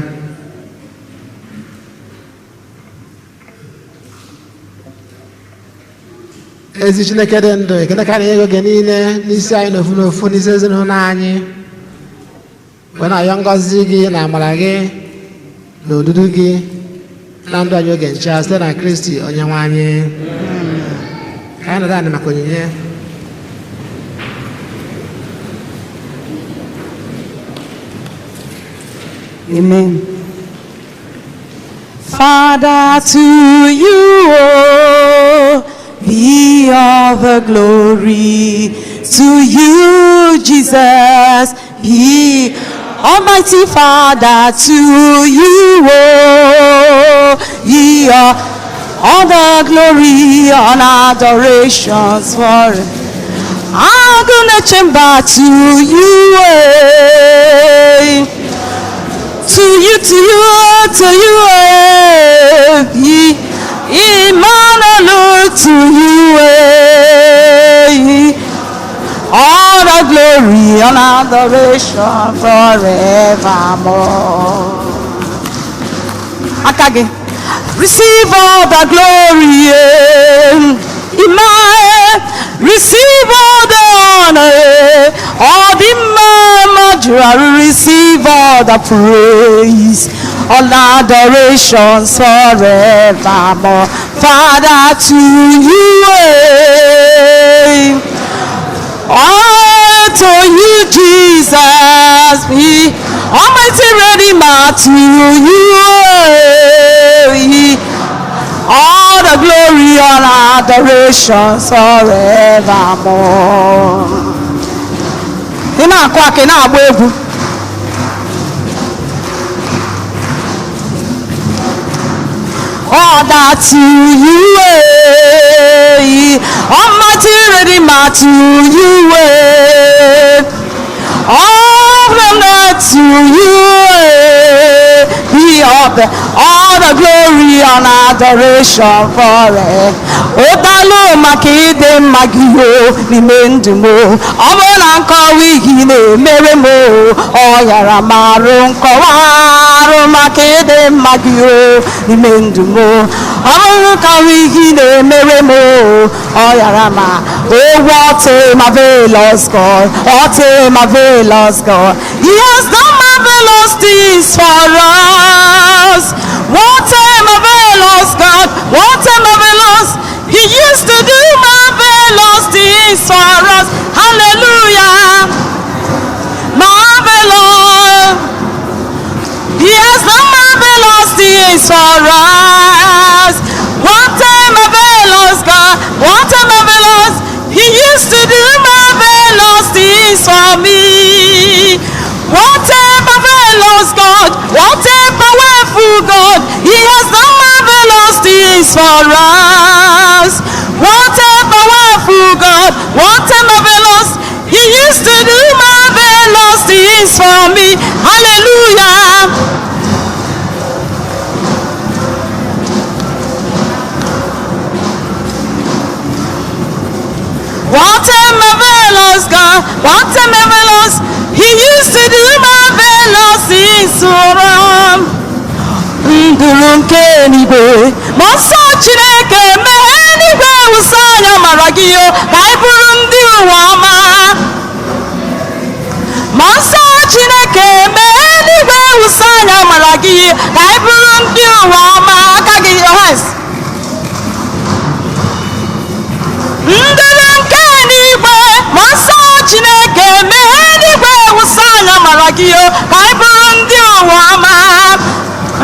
ezi Chineke dị ndụ ekele ka anyị ego gị niile n'isi anyị n'ofu n'ofu n'isi ezinụlọ anyị wee na-ayọ ngọzi gị na amara gị na odudu gị na ndụ anyị oge ncha site na Kristi Onyenwe anyị ka anyị nọdụ anyị maka onyinye Amen. Father, to you be all the glory. To you, Jesus, be Almighty Father. To you, ye are all the glory and adorations for. I'm gonna chamber to you. To you, ye Emmanuel, to you, all the glory and adoration forevermore. Akage, receive all the glory, Emmanuel, receive all the honor, all the majesty, receive all the praise, all adorations forevermore. Father, to you, to you, Jesus, be Almighty Redeemer. To you, all the glory, all adorations forevermore. Ị na-akụ aka na-agba egwu order to you, Almighty Redeemer to you, all to you, be all the glory and adoration forever. Odalo makide magio ni mendumo, amona nkowi ne meremo, oyara maru nkowaru makide magio ni mendumo, amona nkowi ne meremo, oyara ma. Oh, what a marvelous God! What a marvelous God! He has done marvelous things for us. What a marvelous God! What a marvelous! He used to do marvelous things for us. Hallelujah! Marvelous! He has done marvelous things for us. What a marvelous God! What a marvelous! He used to do marvelous things for me. What a marvelous God! What a powerful God! He has done marvelous things for us. What a powerful God! What a marvelous! He used to do marvelous things for me. Hallelujah! What a marvelous God, what a marvelous, He used to do marvelous things for us. Nduru nke n'igwe, ma nsọ Chineke mee n'igwe wụsa anya mara gị yo, ka anyị bụrụ ndị ụwa ọma. Ma nsọ Chineke mee n'igwe wụsa anya mara gị, ka anyị bụrụ ndị ụwa ọma. Aka gị your hands. Nduru nke n'igwe, ma nsọ Chineke mee n'igwe wụsa anya mara gị yo, ka anyị bụrụ ndị ụwa ọma.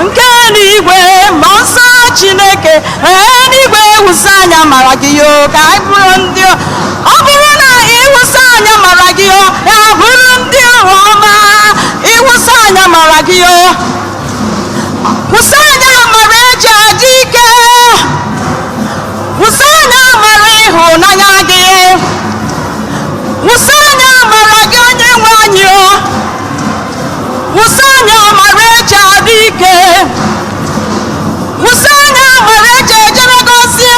Nke n'igwe, ma nsọ Chineke mee n'igwe wụsa anya mara gị yo, ka anyị bụrụ ndị ọ bụrụ na ịwụsa anya mara gị yo, ya bụrụ ndị ụwa ọma. Ịwụsa anya mara gị yo, wụsa anya mara eji adị ike, wụsa anya mara ịhụnanya gị, wụsa anya mara gị onye nwe anyị, wụsa anya mara eji adị ike, wụsa anya mara eji ejere gosi,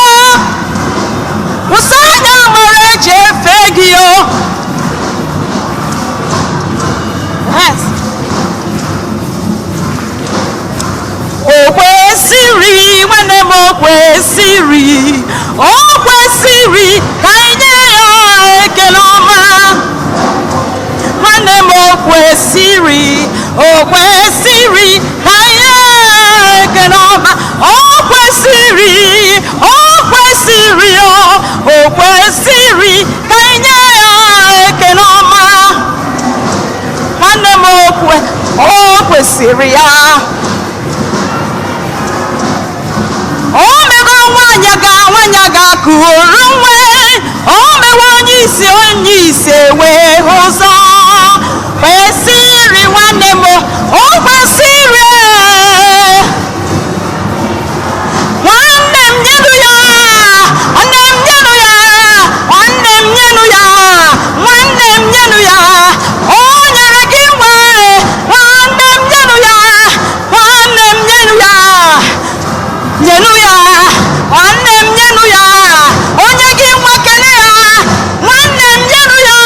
wụsa anya mara eji efe gị. Yes. O kwesịrị nwanne m, o kwesịrị, o kwesịrị ka anyị nye ya ekele ọma. Nwanne m, o kwesịrị, o kwesịrị ka anyị nye ya ekele ọma. O kwesịrị, o kwesịrị, o kwesịrị ka anyị nye ya ekele ọma. Nwanne m, o kwesịrị ya. O mego nwanyị ga kụrụ nwe, o mewe onye isi wee ụzọ. Kwesịrị nwanne m, o kwesịrị. Nwanne m nyenụ ya, nwanne m nyenụ ya, nwanne m nyenụ ya, nwanne m nyenụ ya. O nyere gị nwe, nwanne m nyenụ ya, nwanne m nyenụ ya. Nyenụ ya, nwanne m nyenụ ya, onye gị nwa kele ya, nwanne m nyenụ ya,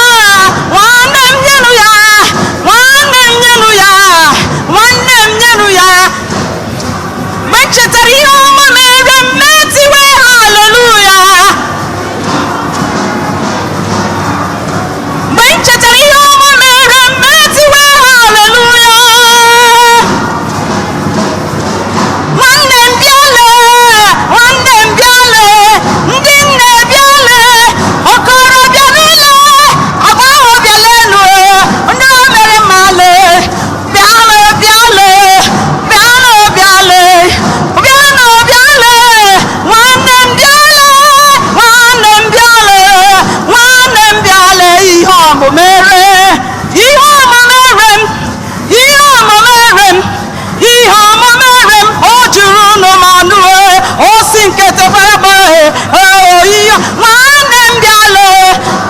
nwanne m bịale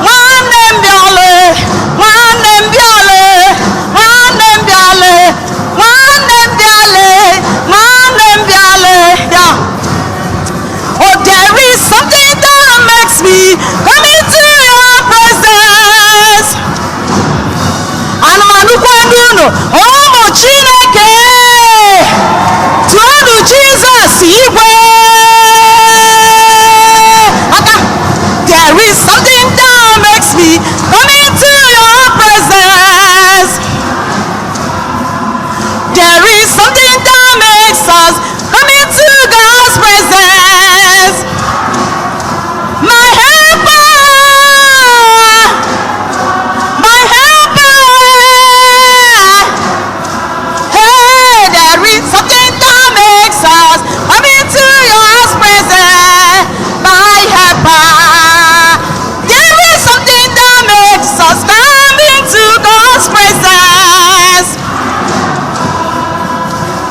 nwanne m bịale nwanne m bịale nwanne m bịale nwanne m bịale nwanne m bịale ya. Oh, there is something that makes me come into your presence. Anụmanụkwa ndị unu ụmụ Chineke tụọnụ Jizọs igwe. Aka, there is something that makes me come into your presence. There is something that makes us come into God's presence. My helper, my helper. Hey, there is something that makes us come into your presence. My helper. There is something that makes us come into God's presence.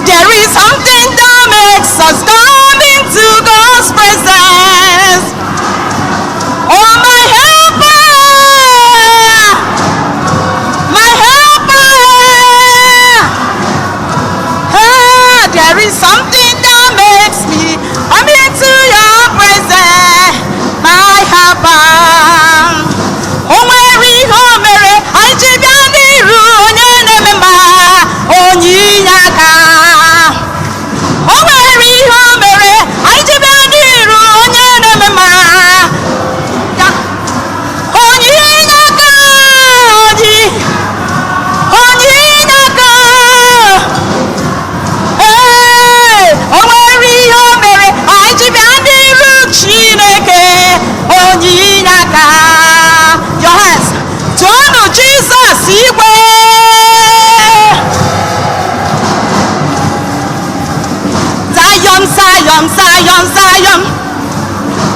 There is something that makes us come into God's presence. Oh, my helper, my helper. Hey, there is something that makes me come into your presence, my helper. O nwere ihe o mere anyị ji bịa n'iru onye na-eme mma, onye inye aka. O nwere ihe o mere anyị ji bịa n'iru onye na-eme mma, onye inye aka, onye inye aka. Ee, o nwere ihe o mere anyị ji bịa n'iru Chineke, onye inye aka. Your hands, tụọnụ Jizọs igwe. Zion, Zion, Zion, Zion.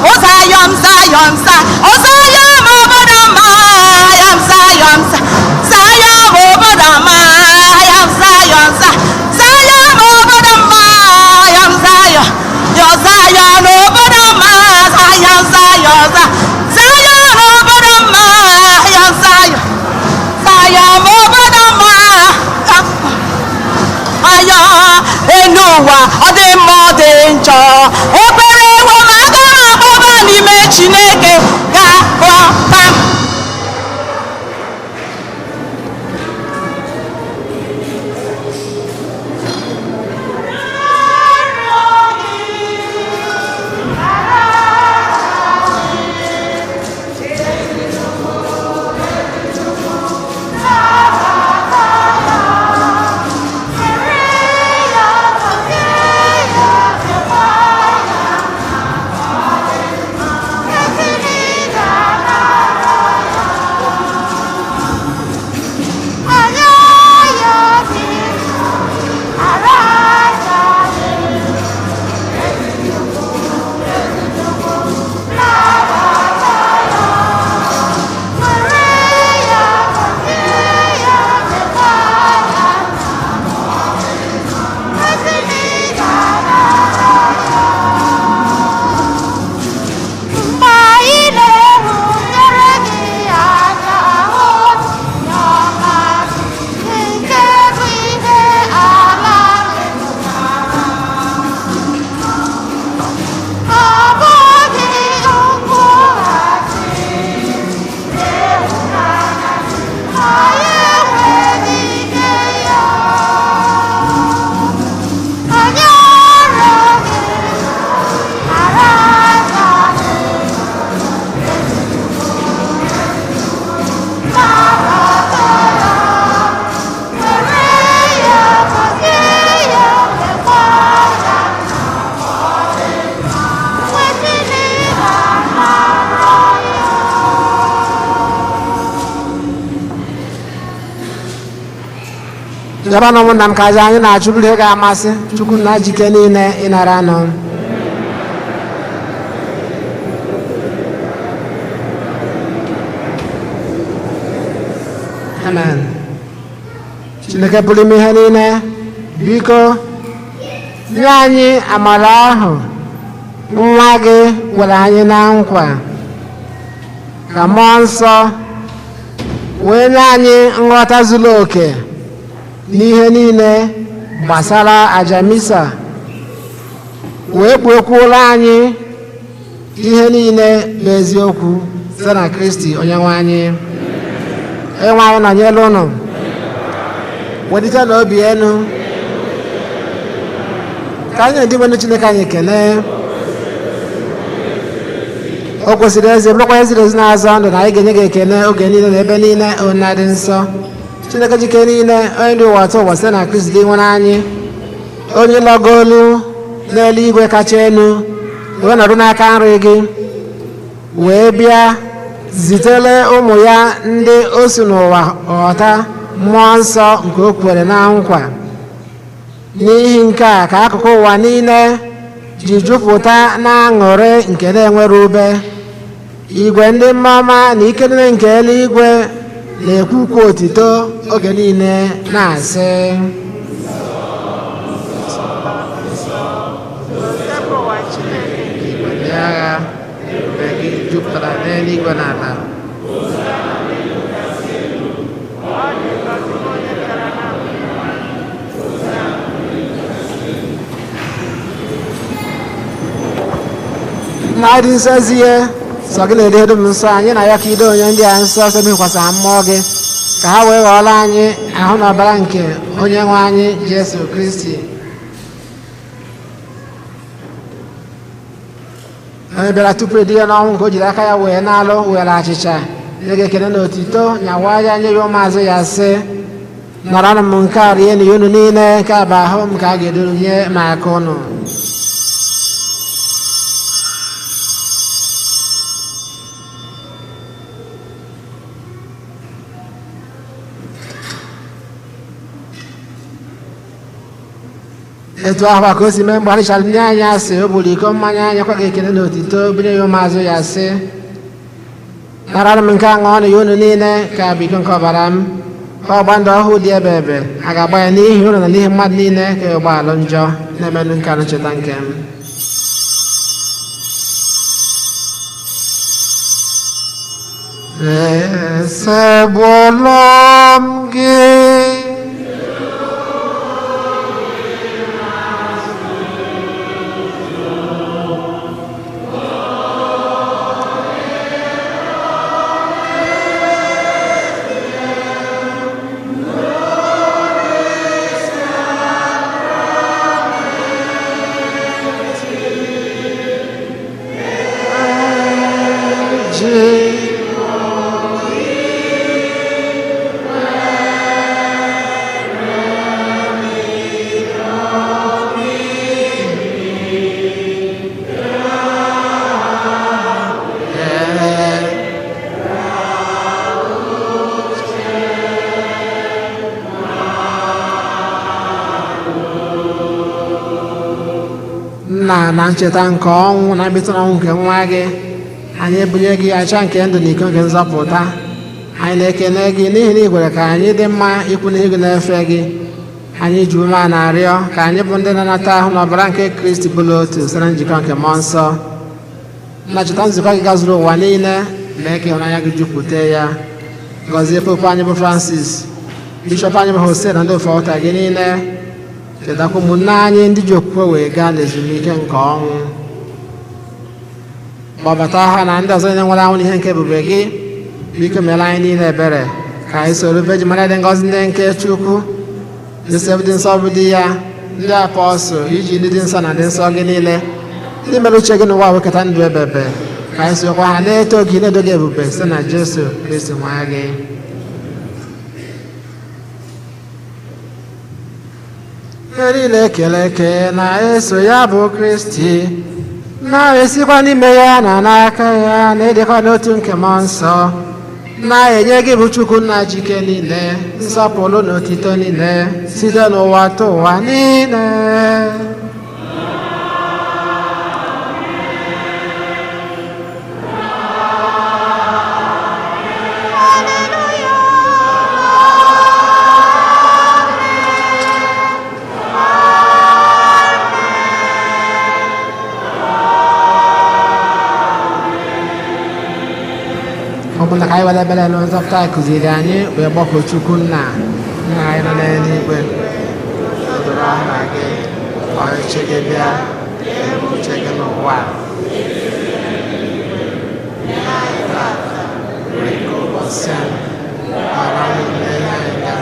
Oh, Zion, Zion, Zion. Oh, Zion, obodo m. I am Zion, Zion, obodo m. I am Zion, Zion, obodo m. I am Zion. Your Zion, obodo m. I am Zion, Zion, obodo m. I am Zion, Zion, obodo m. Aya enu ụwa ọ dị mma ọ dị njọ, ekpere ewo ma aga m agbaba n'ime Chineke ga-akpọta m. Jaba na ụmụnna m ka anyị na-achụrụ ihe ga-amasị Chukwu na jike niile ịnara anọ. Amen. Chineke pụrụ ime ihe niile, biko nye anyị amara ahụ nwa gị gwara anyị na nkwa ka mmụọ nsọ wee nye anyị nghọta zuru oke n'ihe niile gbasara aja misa, wee kpuokwuola anyị ihe niile bụ eziokwu site na Kristi onyenwe anyị. Onyenwe anyị nọnyere unu, welite n'obi enu ka anyị ndị nwere Chineke anyị kelee. O kwesịrị ezi bụrụkwa eziri ezi na-azọ ndụ na anyị ga-enye gị ekele oge niile na ebe niile ona dị nsọ. Chineke jike niile, onye ndị ụwa atọ ụwa site na Kristi dị nwere anyị, onye lọgolu n'eluigwe kacha elu wee nọdụ n'aka nri gị, wee bịa zitere ụmụ ya ndị o si n'ụwa ghọta mmụọ nsọ nke o kwere na nkwa. N'ihi nke a ka akụkụ ụwa niile ji jupụta na aṅụrị nke na-enwere ube. Igwe ndị mmụọ na ike niile nke eluigwe na-ekwukwa otito oge niile na-asị, ndị agha ebube gị jupụtara n'eluigwe na ala. Na dị nsọ zie sọ gị na-ede dum nsọ, anyị na ya ka ido onye ndị a nsọ sọ bikwasa mmụọ gị, ka ha wee ghọọrọ anyị ahụ na ọbara nke onye nwe anyị Jesu Kristi. Onye bịara tupu edi ya n'ọnwụ nke o jiri aka ya wee na-alụ were achịcha nye gị ekele na otito, nyawa ya nye ya ụmụazụ ya sị, nọrọnụ m nke a rie na ya unu niile, nke a bụ ahụ m ka a ga-eduru nye ma aka unu. Etu ahụ ka o si mee mgbe arịchara ndị anyị asị, o buru iko mmanya anya kwa gị ekele na otito, binye ya ụmụazụ ya sị, naranụ m nke a ṅụọ na ya unu niile, ka bụ iko nke ọbara m, ọgba ndụ ọhụụ dị ebe ebe, a ga-agba ya n'ihi unu na n'ihi mmadụ niile, ka ya gbaalụ njọ na-emenụ nke anụ ncheta nke m. Esegbuola m gị, na ncheta nke ọnwụ na mbịta ọnwụ nke nwa gị, anyị ebunye gị acha nke ndụ na iko nke nzọpụta. Anyị na-ekene gị n'ihi na ị kwere ka anyị dị mma ikwu na ego na-efe gị. Anyị ji ume a na-arịọ ka anyị bụ ndị na-anata ahụ na ọbara nke Kristi bụrụ otu site na njikọ nke mmụọ nsọ. Na cheta nzukọ gị gazuru ụwa niile, mee ka ịhụnanya gị jupụta ya. Gọzie Pope anyị bụ Francis, Bishọp anyị bụ Jose na ndị ofe ọta gị niile. Chetakwa ụmụnne anyị ndị ji okwukwe wee gaa n'ezumike nke ọnwụ. Gbabata ha na ndị ọzọ nwere anwụ n'ihe nke ebube gị. Biko meela anyị niile ebere ka anyị soro Virgin Mary dị ngọzi ndị nke Chukwu, Josef dị nsọ bụ di ya, ndị apọstụl, iji ndị dị nsọ na ndị nsọ gị niile, ndị mere uche gị n'ụwa wekọta ndụ ebebe, ka anyị sokwa ha na-eto gị na-edo gị ebube site na Jesu Kristi nwa gị. Ihe niile ekele eke na-eso ya bụ Kristi, na-esikwa n'ime ya na n'aka ya, na-edekwa n'otu nke mmụọ nsọ, na-enye gị bụ Chukwu nna jike niile nsọpụrụ na otito niile site n'ụwa tụ ụwa niile. na ka anyị were ebere na nzọpụta anyị kụziri anyị wee gbakọ Chukwu nna anyị nọ n'eluigwe doro aha gị ọchịchị gị bịa ebe uche gị n'ụwa nke ụbọchị anyị gbara anyị mmehie anyị ga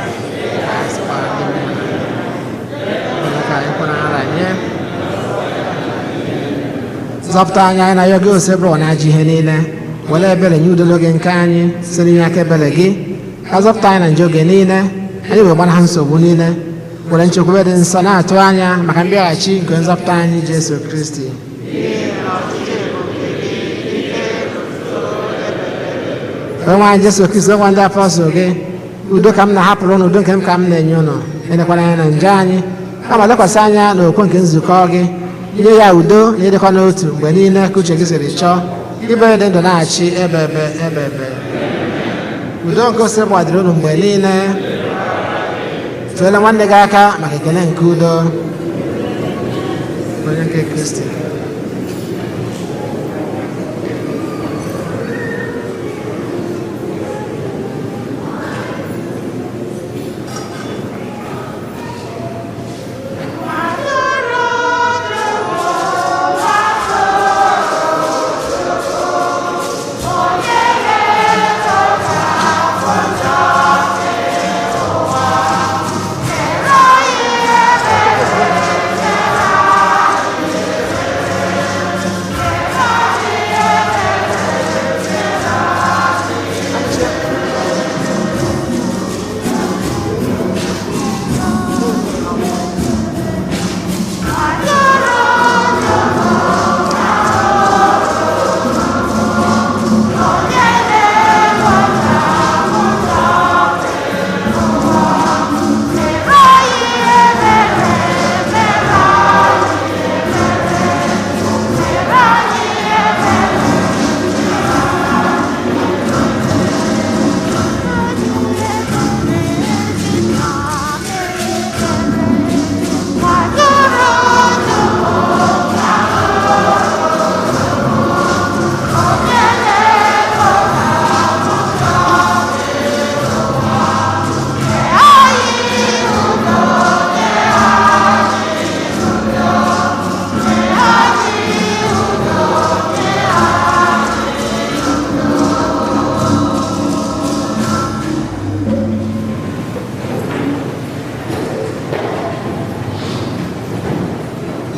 ka anyị sịkwara ndị mmehie ka anyị kwenara nye zọpụta anyị anyị na ya gị ose bụrụ na ajọ ihe niile were ebere nye udolo gị nke anyị site n'inye aka ebere gị ka zọpụta anyị na njọ oge niile anyị wee gbanaha nsogbu niile were nchekwube dị nsọ na-atụ anya maka mbịaghachi nke nzọpụta anyị Jesu Kristi onye nwaanyị Jesu Kristi ọgwa ndị apọstọl gị udo ka m na-ahapụrụ ụnụ udo nke m ka m na-enye ụnụ elekwara anya na njọ anyị kama lekwasị anya na okwe nke nzukọ gị nye ya udo na ịdịkọ n'otu mgbe niile ka uche gị siri chọọ ibere dị ndụ na-achị ebebe udo nke ose gbadiri unu mgbe niile feela nwanne gị aka maka ekele nke udo onye nke Kristi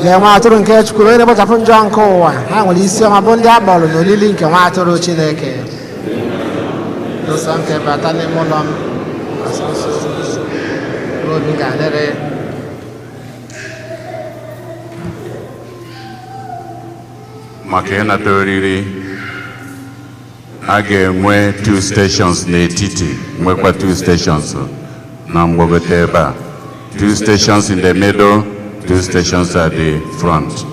lee nwa atụrụ nke Chukwu onye na-ekpochapụ njọ nke ụwa ha nwere isi ọma bụ ndị a kpọrọ n'olili nke nwa atụrụ Chineke nsọ nke bata n'ime ụlọ m obi ga-adịrị maka ịnata oriri a ga-enwe 2 stations n'etiti nwekwa 2 stations na mgbagote ebe a 2 stations in the middle 2 stations at the front.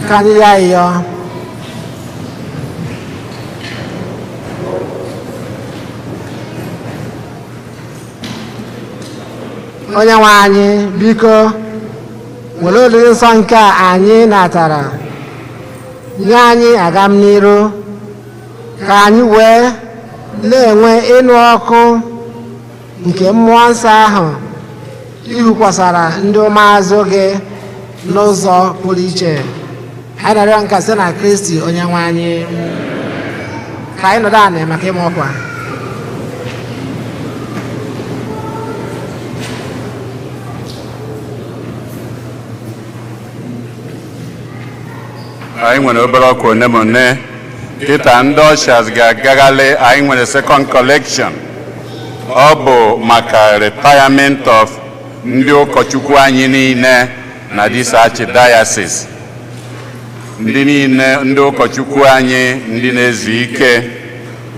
ka anyị ya ịyọ. Onye nwe anyị biko were oriri nsọ nke a anyị natara nye anyị agam n'iru ka anyị wee na-enwe ịnụ ọkụ nke mmụọ nsọ ahụ ihukwasara ndị ụmụazụ gị n'ụzọ pụrụ iche. Anyị na-arịọ nke site na Kristi onye nwe anyị. Ka anyị nọdụ anị maka ịma ọkwa. Anyị nwere obere ọkwa one ma one. Kịta ndị ọshas ga-agagharị. Anyị nwere second collection. Ọ bụ maka retirement of ndị ụkọchukwu anyị niile na this archdiocese. Ndị niile ndị ụkọchukwu anyị ndị na-ezu ike.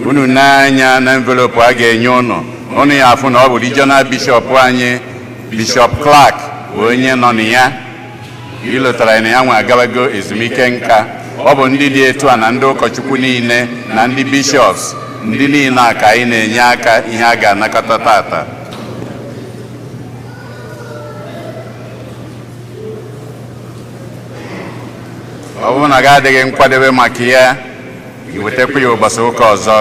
Unu n'anya na envelope a ga-enye unu ya afụ na ọ bụ regional bishop anyị Bishop Clark onye nọ na ya. Ilotara na ya nwe agabago ezumike nka. Ọ bụ ndị dị etu a na ndị ụkọchukwu niile na ndị bishops ndị niile a ka anyị na-enye aka ihe a ga-anakọta tata. Ọ bụrụ na gị adịghị nkwadebe maka ya, wetakwa ya ụbọchị ụka ọzọ.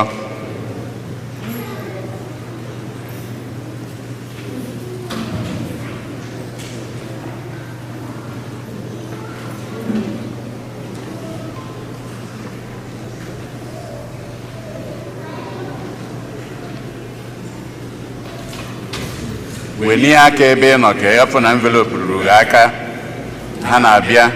Welie aka ebe ị nọ ka ịfụ na envelope ruru gị aka. Ha na-abịa.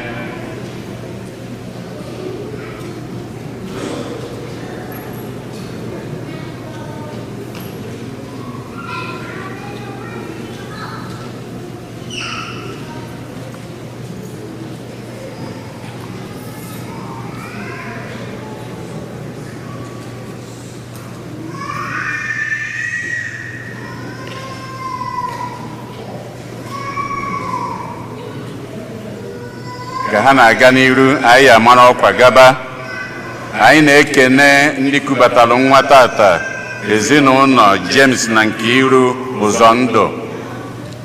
Ka ha na-aga n'iru, anyị amara ọkwa gaba. Anyị na-ekene ndị kubatalụ nwa tata, ezinụlọ James na Nkiru Ụzọndụ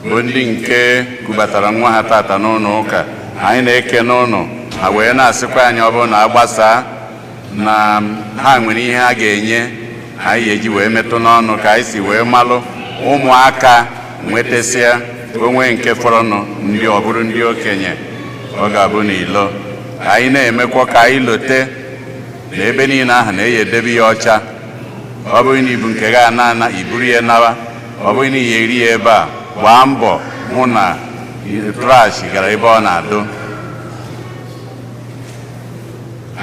bụ ndị nke kubatara nwa ha tata n'ụlọ ụka. Anyị na-ekene ụnụ, ha wee na-asịkwa anyị ọ bụrụ na agbasa na ha nwere ihe a ga-enye anyị eji wee metụ n'ọnụ ka anyị si wee malụ ụmụaka nwetasịa onwe nke fọrọnụ ndị ọ bụrụ ndị okenye. Ọ ga-abụ n'ilo. Anyị na-emekwa ka anyị lote na ebe niile ahụ na-eyedebe ya ọcha. Ọ bụrụ na ibu nke ga ana iburu ya nawa. Ọ bụrụ na ihe eri ya ebe a, gbaa mbọ hụ na trash gara ebe ọ na-adụ.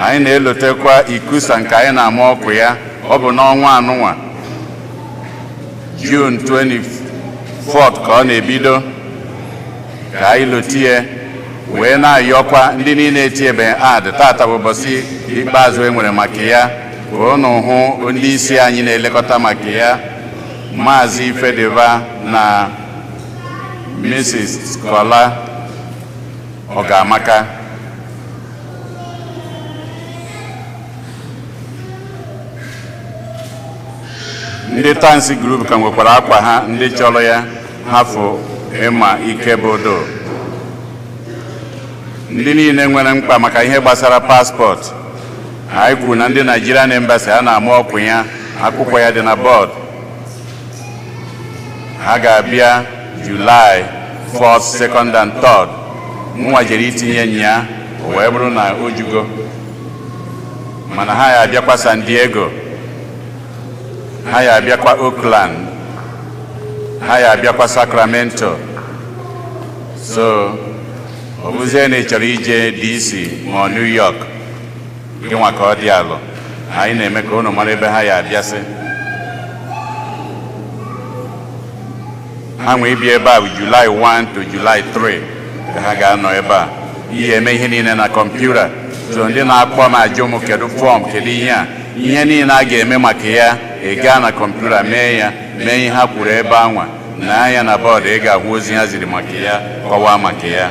Anyị na-elotekwa ikusa nke anyị na-ama ọkụ ya. Ọ bụ n'ọnwa anụnwa June 24 ka ọ na-ebido ka anyị lotie wee na-ayọkwa ndị niile etinyebe ad tata bụ ụbọchị ikpeazụ enwere maka ya. Ka unu hụ ndị isi anyị na-elekọta maka ya, Maazị Ifediba na Mrs. Kola Ọgamaka. Ndị Tansi Group ka nwekwara akwa ha ndị chọrọ ya hafụ ịma ike bodo. Ndị niile nwere mkpa maka ihe gbasara paspọtụ, anyị kwuru na ndị Nigerian Embassy a na-ama ọkụ ya, akwụkwọ ya dị na bọọdụ. Ha ga-abịa July 1st, 2nd and 3rd. Nwa jere itinye nya o wee bụrụ na o jugo, mana ha ya abịakwa San Diego, ha ya abịakwa Oakland, ha ya abịakwa Sacramento. So ọ bụzie na ị chọrọ ije DC ma New York, gịnwa ka ọ dị alụ, anyị na-eme ka unu mara ebe ha ya abịasị. Ha nwee ibi ebe a bụ July 1 to July 3 ka ha ga-anọ ebe a. Ihe eme ihe niile na kọmputa. So ndị na-akpọ m ajụ m kedu fọm, kedu ihe a, ihe niile a ga-eme maka ya, ị gaa na kọmputa mee ya, mee ihe ha kwuru ebe anwa, na anya na bọọdụ ị ga-ahụ ozi ha ziri maka ya, kọwaa maka ya.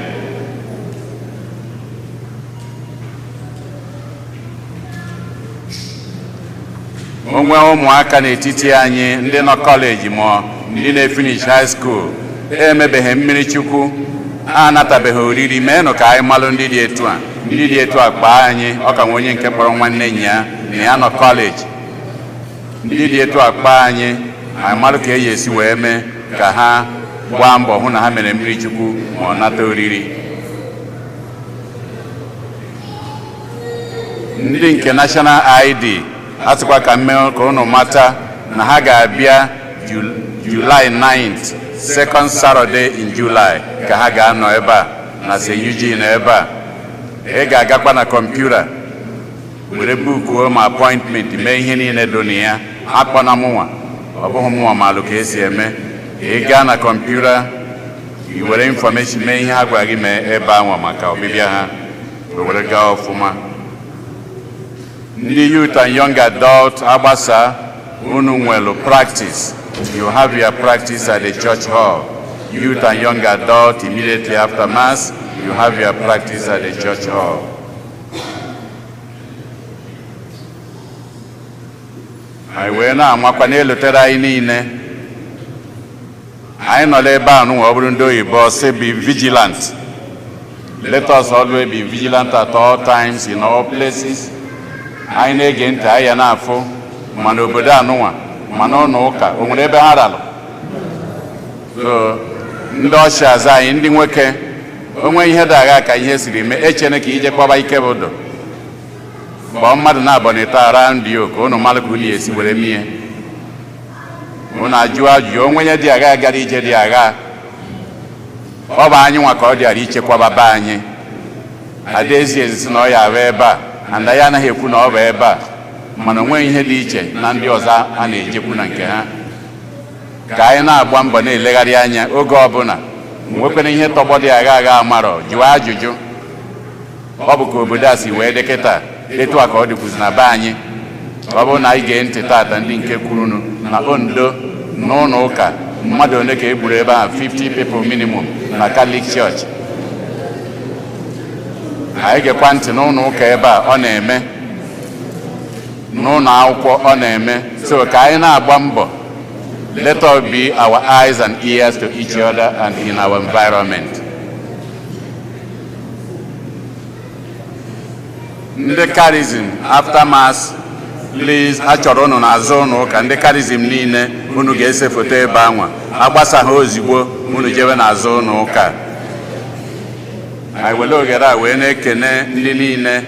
onwe ụmụaka n'etiti anyị ndị nọ kọleji ma ndị na-efinish high school emebeghị mmiri chukwu anatabeghị oriri meenụ ka anyị malụ ndị dị etu a ndị dị etu a kpaa anyị ọ ka nwe onye nke kpọrọ nwanne enyi ya na ya nọ kọleji ndị dị etu a kpaa anyị malụ ka eji esi wee mee ka ha gbaa mbọ hụ na ha mere mmiri chukwu ma ọ nata oriri. ndị nke National ID asịkwa ka mmee ka unu mata na ha ga-abịa July 9th, second Saturday in July ka ha ga-anọ ebe a na St. Eugene ebe a. ị ga-agakwa na kọmputa were bukuo ma appointment mee ihe niile do na ya akpọ na mụnwa ọ bụghị mụnwa malụ ka esi eme. ị gaa na kọmputa i were information mee ihe ha gwara gị mee ebe anwa maka ọbịbịa ha were gaa ọfụma. ndị youth and young adult agbasa unu nwelu practice. You have your practice at the church hall. Youth and young adult immediately after mass you have your practice at the church hall. anyị wee na-amakwa n'elutere anyị niile anyị nọ n'ebe a nụnwa ọ bụrụ ndị oyibo say be vigilant. Let us always be vigilant at all times in all places. anyị na-ege ntị anyị ya na-afụ ma n'obodo anụnwa ma n'ụlọ ụka o nwere ebe ha ralụ. so ndị ọchịazị anyị ndị nwoke onwe ihe dị agha ka ihe siri mee echene ka ije kwaba ike bodo kpọọ mmadụ na-abọ n'etara ndị o ka unu malụ ka unu esi were mie unu ajụ ajụjụ onwe ihe dị agha gara ije dị agha ọ bụ anyị nwa ka ọ dịara ichekwaba be anyị. Adaezi ezisi na ọ ya abụ ebe a anda ya anaghị ekwu na ọ bụ ebe a mana onwe ihe dị iche na ndị ọzọ a na-ejekwu na nke ha. ka anyị na-agba mbọ na-elegharị anya oge ọbụla nwekwara ihe tọgbọ dị agha agha amarọ jụọ ajụjụ. ọ bụ ka obodo a si wee dịkịta etu a ka ọ dịkwuzi na be anyị. ọ bụrụ na anyị gee ntị tata ndị nke kwurunu na Ondo n'ụlọ ụka mmadụ one ka e gburu ebe ahụ 50 people minimum na Catholic Church. anyị gekwa ntị n'ụlọ ụka ebe a ọ na-eme n'ụlọ akwụkwọ ọ na-eme. so ka anyị na-agba mbọ let us be our eyes and ears to each other and in our environment. ndị charism after mass please achọrọ unu n'azụ unu ka ndị charism niile unu ga-ese foto ebe anwa agbasa ha ozigbo unu jewe n'azụ unu ụka. anyị were oghere a wee na-ekene ndị niile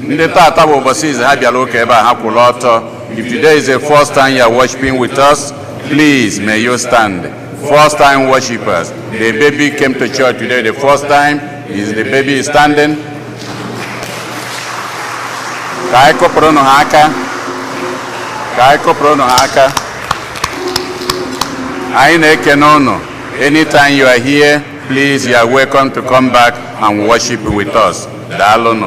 ndị tata bụ ụbọchị ize ha bịara ụka ebe a ha kwụrụ ọtọ. If today is the first time you are worshiping with us, please may you stand. First time worshipers, the baby came to church today the first time. Is the baby standing? Ka anyị kụpụrụ ha aka. Ka anyị kụpụrụ ha aka. anyị na-ekene unu. Anytime you are here, please, you are welcome to come back and worship with us. Daalụnụ.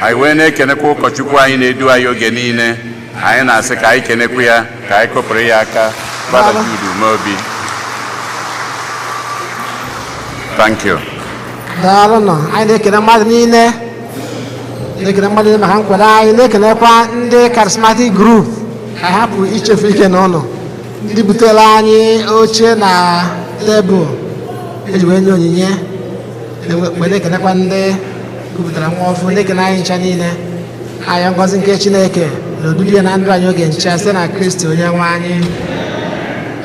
anyị wee na-ekenekwa ụkọchukwu anyị na-edu anyị oge niile. anyị na-asị ka anyị kenekwu ya ka anyị kụpụrụ ya aka. Father Jude Umeobi. Thank you. Daalụnụ. anyị na-ekene mmadụ niile. na-ekene mmadụ niile maka nkwado anyị. na-ekenekwa ndị charismatic group ka hapụ ichefu ike n'ụlọ. ndị butere anyị oche na tebụl eji wee nye onyinye. mgbe na-ekenekwa ndị kwupụtara nwa ọfụ. na-ekene anyị ncha niile. anyị ngọzi nke Chineke na odudu ya na ndụ anyị oge ncha site na Kristi onye nwe anyị.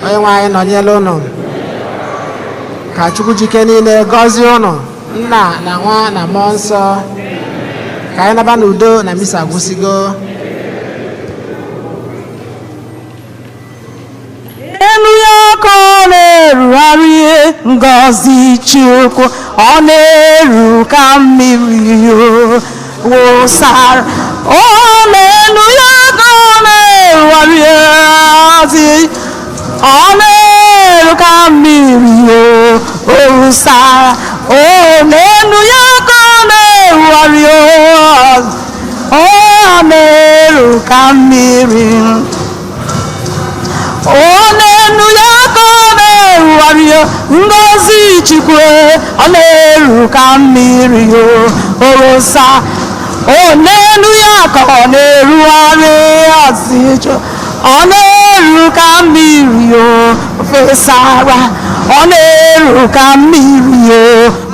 onye nwe anyị nọnyere ụnụ. ka Chukwu jike niile gọzie ụnụ, Nna na Nwa na Mmụọ Nsọ. ka anyị naba n'udo na misa agwụsịgo. elu ya ka ọ na-erugharị ngọzi Chukwu, ọ na-eru ka mmiri wụsara. ọ na-elu ya ka ọ na-erugharị ngọzi, ọ na-eru ka mmiri wụsara. ọ na-elu ya ka ọ na-erugharị, ọ na-eru ka mmiri. ọ na-enu ya ka ọ na-erugharị ngọzi Chukwu, ọ na-eru ka mmiri orosa. o n'elu ya ka ọ na-erugharị ọzọ ọ na-eru ka mmiri o fesara ọ na-eru ka mmiri o